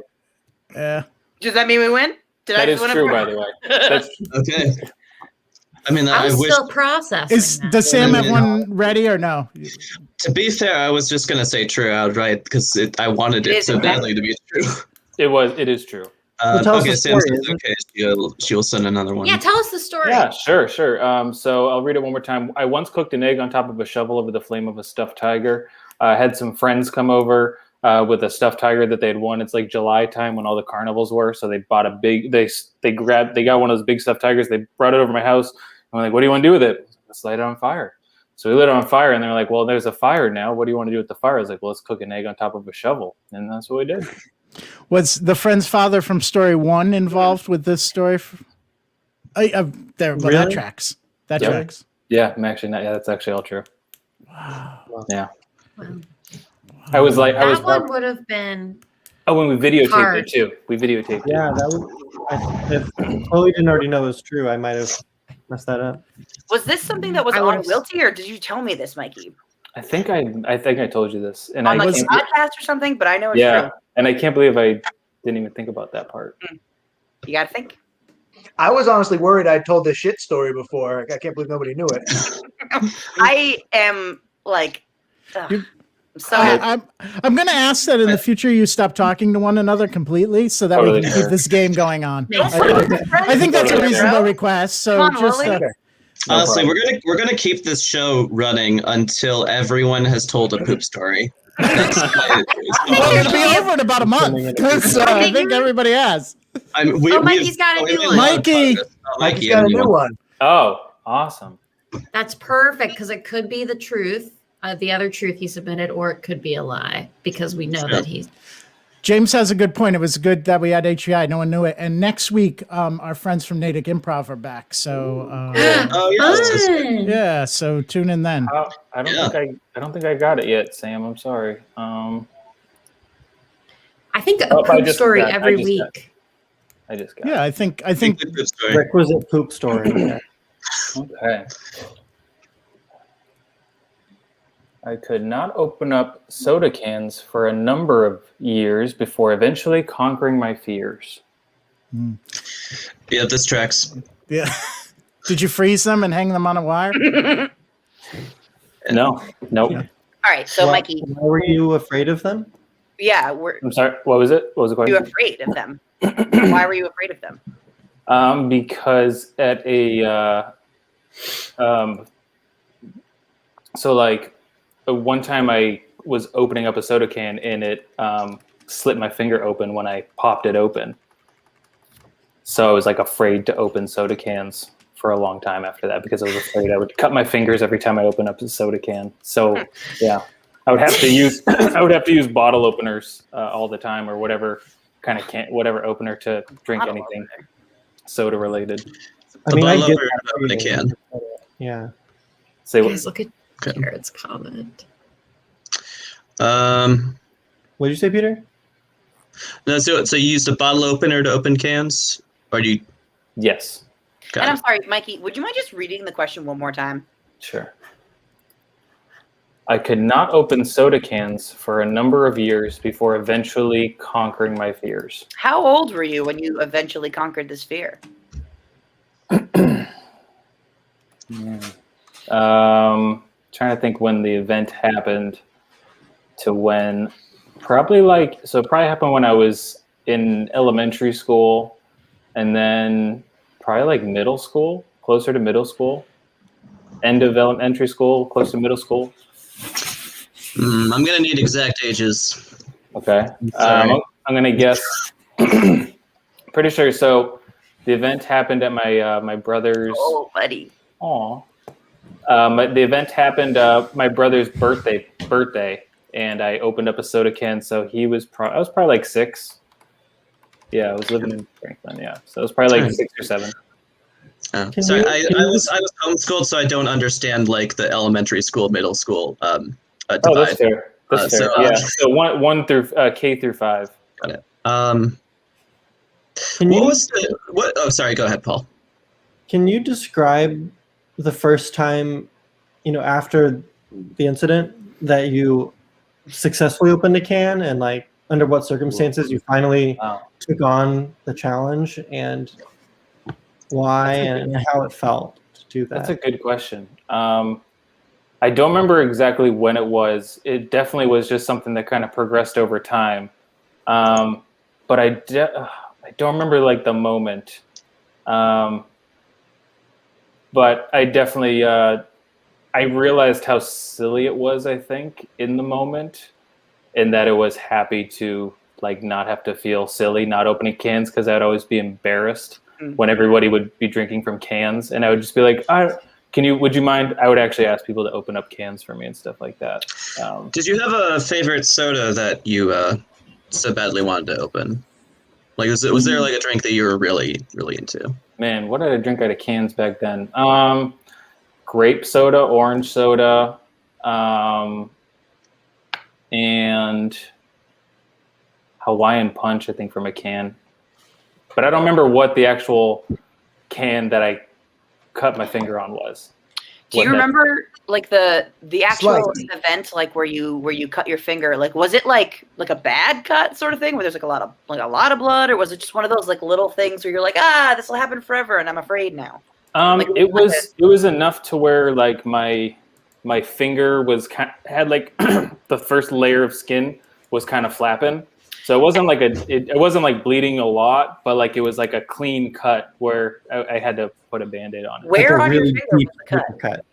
Yeah. Does that mean we win? Did I That just is win true, a by the way. That's Okay. I mean, I I'm wish. still processing. Does Sam have one ready or no? To be fair, I was just gonna say true outright because I wanted It it is so okay. badly to be true. It is true. Well, tell us Okay, the Sam story, says okay. She'll send another one. Yeah, tell us the story. Yeah, sure. So I'll read it one more time. I once cooked an egg on top of a shovel over the flame of a stuffed tiger. I had some friends come over with a stuffed tiger that they had won. It's like July time when all the carnivals were, so they bought a big. They got one of those big stuffed tigers. They brought it over to my house. I'm like, what do you want to do with it? Let's light it on fire. So we lit it on fire, and they're like, well, there's a fire now. What do you want to do with the fire? I was like, well, let's cook an egg on top of a shovel, and that's what we did. Was the friend's father from story 1 involved with this story? That Really? tracks. That Yeah. tracks. Yeah, I'm actually not. Yeah, that's actually all true. Wow. Yeah, Wow. I was like, That one would have been. Oh, when we videotaped Hard. it too. We videotaped it. Yeah, that was. If Chloe didn't already know it was true, I might have messed that up. Was this something that was I on would've- Wilty, or did you tell me this, Mikey? I think I told you this, and On I like can't, a podcast or something? But I know it's yeah, true. and I can't believe I didn't even think about that part. You gotta think. I was honestly worried I told this shit story before. I can't believe nobody knew it. I am like, ugh, You- I'm so happy. I'm going to ask that in the future you stop talking to one another completely so that we Totally can fair. keep this game going on. Makes I think that's a Totally fair. reasonable request. So Come on, just Wooly. Honestly, problem. we're gonna keep this show running until everyone has told a poop story. That's my- well, it'll be over in about a month because I think everybody has. Mikey's got a new one. Mikey. Mikey's got a new one. Oh, awesome! That's perfect because it could be the truth, the other truth he submitted, or it could be a lie because we know that he's. James has a good point. It was good that we had HEI. No one knew it. And next week, our friends from Natick Improv are back. So Oh yes. Fun. yeah, so tune in then. I don't think I got it yet, Sam. I'm sorry. I think a Oh, I poop just story got- I every just week. I just got. Yeah, I think Poop story. Requisite poop story. Yeah. Okay. I could not open up soda cans for a number of years before eventually conquering my fears. Yeah, this tracks. yeah. Did you freeze them and hang them on a wire? No, nope. Yeah. All right, so Why- Mikey, Why were you afraid of them? yeah, were I'm sorry. What was it? What was the you question? afraid of them? Why were you afraid of them? Because at a so like one time I was opening up a soda can and it slit my finger open when I popped it open. So I was like afraid to open soda cans for a long time after that because I was afraid I would cut my fingers every time I opened up a soda can. So yeah, I would have to use bottle openers all the time or whatever kind of whatever opener to drink Bottle anything soda related. I The mean, I bottle get opener that to open a feeling. Yeah. Say what? Guys, look at Okay. Jared's comment. What did you say, Peter? No, so you used a bottle opener to open cans, or do you? Yes, Got And I'm it. sorry, Mikey, would you mind just reading the question one more time? sure. I could not open soda cans for a number of years before eventually conquering my fears. How old were you when you eventually conquered this fear? Trying to think when the event happened to when probably happened when I was in elementary school, and then probably like middle school, closer to middle school, end of elementary school, close to middle school. I'm gonna need exact ages. Okay. Sorry. I'm gonna guess. Pretty sure. So the event happened at my brother's. Oh, buddy. Aw. The event happened my brother's birthday, and I opened up a soda can. So I was probably like 6. Yeah, I was living in Franklin. Yeah, so it was probably like 6 or 7. Oh, sorry, I was homeschooled, so I don't understand like the elementary school, middle school divide. Oh, that's fair. That's fair. So, yeah. So one through K through 5. Got it. Oh, sorry. Go ahead, Paul. Can you describe the first time, after the incident, that you successfully opened a can, and like under what circumstances you finally took on the challenge, and why and how it felt to do that? That's a good question. I don't remember exactly when it was. It definitely was just something that kind of progressed over time. But I don't remember like the moment. But I definitely, I realized how silly it was, I think, in the moment, and that it was happy to like not have to feel silly not opening cans, because I'd always be embarrassed when everybody would be drinking from cans, and I would just be like, would you mind? I would actually ask people to open up cans for me and stuff like that. Did you have a favorite soda that you so badly wanted to open? Like, was there like a drink that you were really, really into? Man, what did I drink out of cans back then? Grape soda, orange soda, and Hawaiian Punch, I think, from a can. But I don't remember what the actual can that I cut my finger on was. Do you remember like the actual event, like where you cut your finger? Like, was it like a bad cut sort of thing where there's like a lot of blood, or was it just one of those like little things where you're like, this will happen forever and I'm afraid now? It was enough to where like my finger had like the first layer of skin was kind of flapping. So it wasn't like it wasn't like bleeding a lot, but like it was like a clean cut where I had to put a Band-Aid on it. Where like on really your finger was the cut?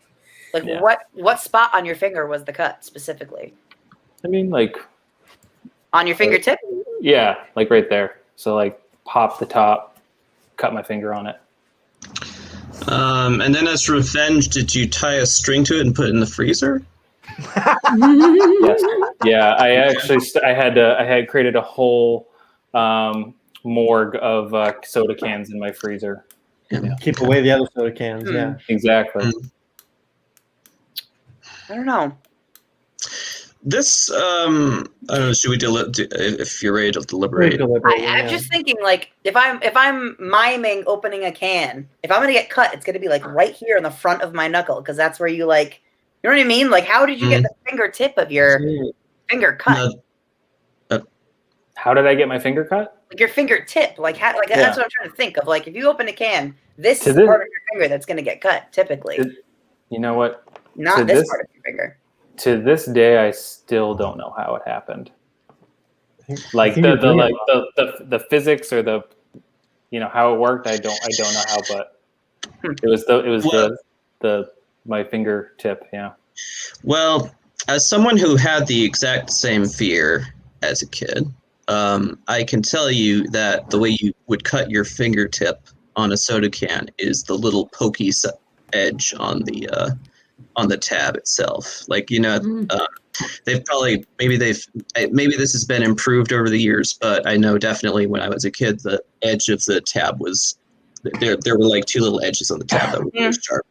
Like Yeah. what spot on your finger was the cut specifically? I mean, like On your fingertip? Yeah, like right there. So like pop the top, cut my finger on it. And then as revenge, did you tie a string to it and put it in the freezer? Yes. Yeah, I actually I had created a whole morgue of soda cans in my freezer. Yeah. Keep away the other soda cans. Yeah, Exactly. I don't know. This, I don't know, should we if you're ready to deliberate? I'm just thinking, like, if I'm miming opening a can, if I'm gonna get cut, it's gonna be like right here in the front of my knuckle, because that's where you like, you know what I mean? Like, how did you get the fingertip of your finger cut? How did I get my finger cut? Like your fingertip, that's what I'm trying to think of. Like, if you open a can, this is part of your finger that's gonna get cut, typically. You know what? Not this part of your finger. To this day, I still don't know how it happened. Like the physics or the how it worked. I don't know how, but it was my fingertip. Yeah. Well, as someone who had the exact same fear as a kid, I can tell you that the way you would cut your fingertip on a soda can is the little pokey edge on the tab itself. Like, they've probably, maybe this has been improved over the years, but I know definitely when I was a kid, the edge of the tab was, there were like two little edges on the tab that were really sharp.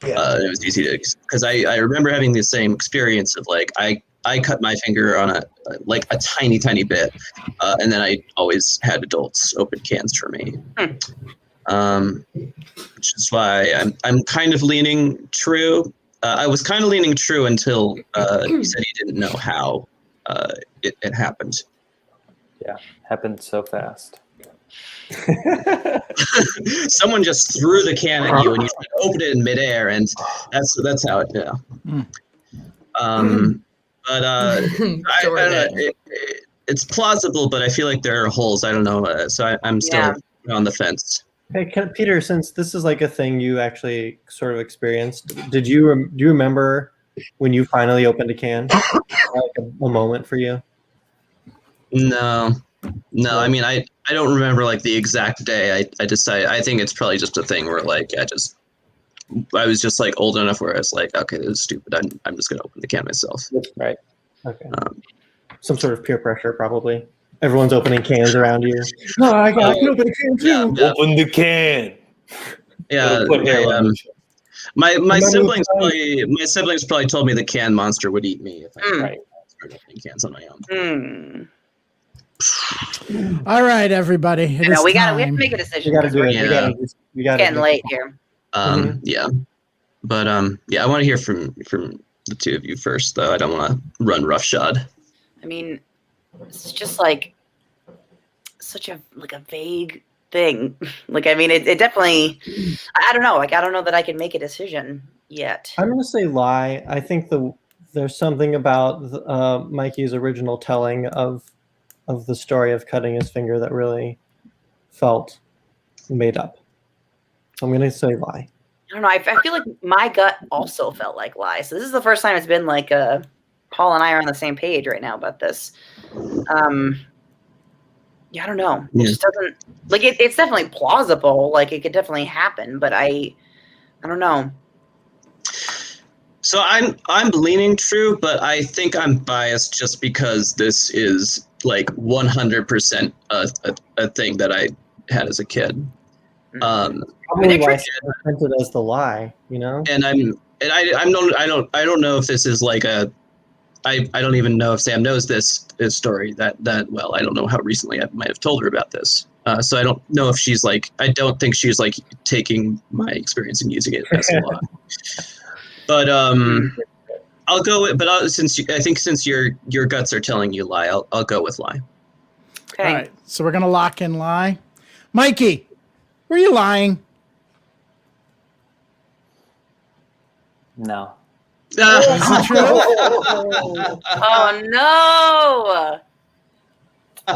Yeah. It was easy to, because I remember having the same experience of like, I cut my finger on a tiny bit, and then I always had adults open cans for me. Which is why I'm kind of leaning true. I was kind of leaning true until he said he didn't know how it happened. Yeah, happened so fast. Someone just threw the can at you and you opened it in midair, and that's how it. Yeah. But I don't know. it's plausible, but I feel like there are holes. I don't know. So I'm still on the fence. Hey, Peter, since this is like a thing you actually sort of experienced, do you remember when you finally opened a can? Like a moment for you? No. I mean, I don't remember like the exact day. I decided. I think it's probably just a thing where like I was just like old enough where I was like, okay, this is stupid. I'm just gonna open the can myself. Right. Okay. Some sort of peer pressure, probably. Everyone's opening cans around you. No, I can open a can too. Yeah. Open the can. Yeah. My siblings probably told me the can monster would eat me if I started opening cans on my own. All right, everybody. We have to make a decision. We got to do it. Yeah. We got getting late here. Yeah. But I want to hear from the two of you first, though. I don't want to run roughshod. I mean, it's just like such a vague thing. Like, I mean, it definitely. I don't know. Like, I don't know that I can make a decision yet. I'm gonna say lie. I think there's something about Mikey's original telling of the story of cutting his finger that really felt made up. So I'm gonna say lie. I don't know. I feel like my gut also felt like lie. So this is the first time it's been like Paul and I are on the same page right now about this. Yeah, I don't know. It just doesn't like it's definitely plausible. Like it could definitely happen, but I don't know. So I'm leaning true, but I think I'm biased just because this is like 100% a thing that I had as a kid. Probably why it's presented as the lie, you know. And I don't know if this is like I don't even know if Sam knows this story that well. I don't know how recently I might have told her about this. So I don't know if she's like. I don't think she's like taking my experience and using it as a lie. But I'll go with. But since your guts are telling you lie, I'll go with lie. Okay. All right, so we're gonna lock in lie. Mikey, were you lying? No. Is it true? Oh no!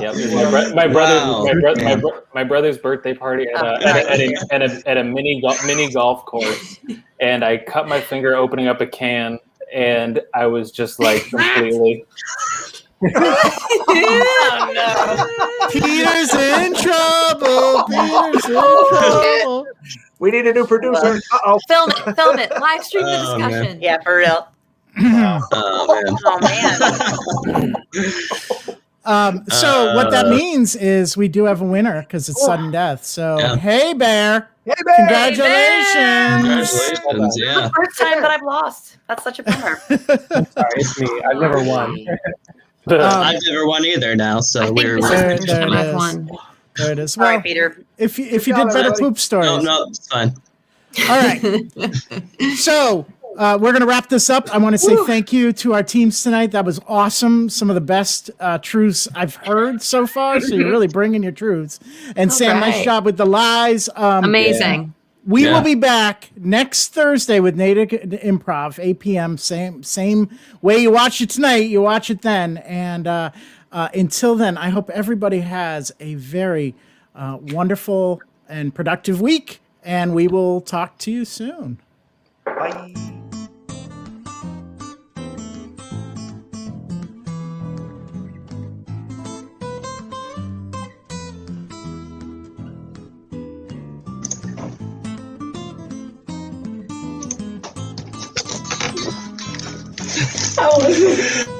Yep. My brother's birthday party at a mini golf course, and I cut my finger opening up a can, and I was just like completely. Oh no! Peter's in trouble. Peter's in trouble. We need a new producer. Uh-oh. Film it. Live stream the discussion. Man. Yeah, for real. Oh man. So what that means is we do have a winner because it's sudden death. So hey, Bear. Hey, Bear. Congratulations. Congratulations! Yeah. The first time that I've lost. That's such a bummer. Sorry, it's me. I've never won. I've never won either now, so we're there it is. There it is. Sorry, Well, Peter. if you did better poop stories. no, it's fine. All right. So we're going to wrap this up. I want to say thank you to our teams tonight. That was awesome. Some of the best truths I've heard so far. So you're really bringing your truths. And Sam, nice job with the lies. Amazing. We will be back next Thursday with Native Improv, 8 p.m. Same way you watch it tonight, you watch it then. And until then, I hope everybody has a very wonderful and productive week. And we will talk to you soon. Bye. Oh.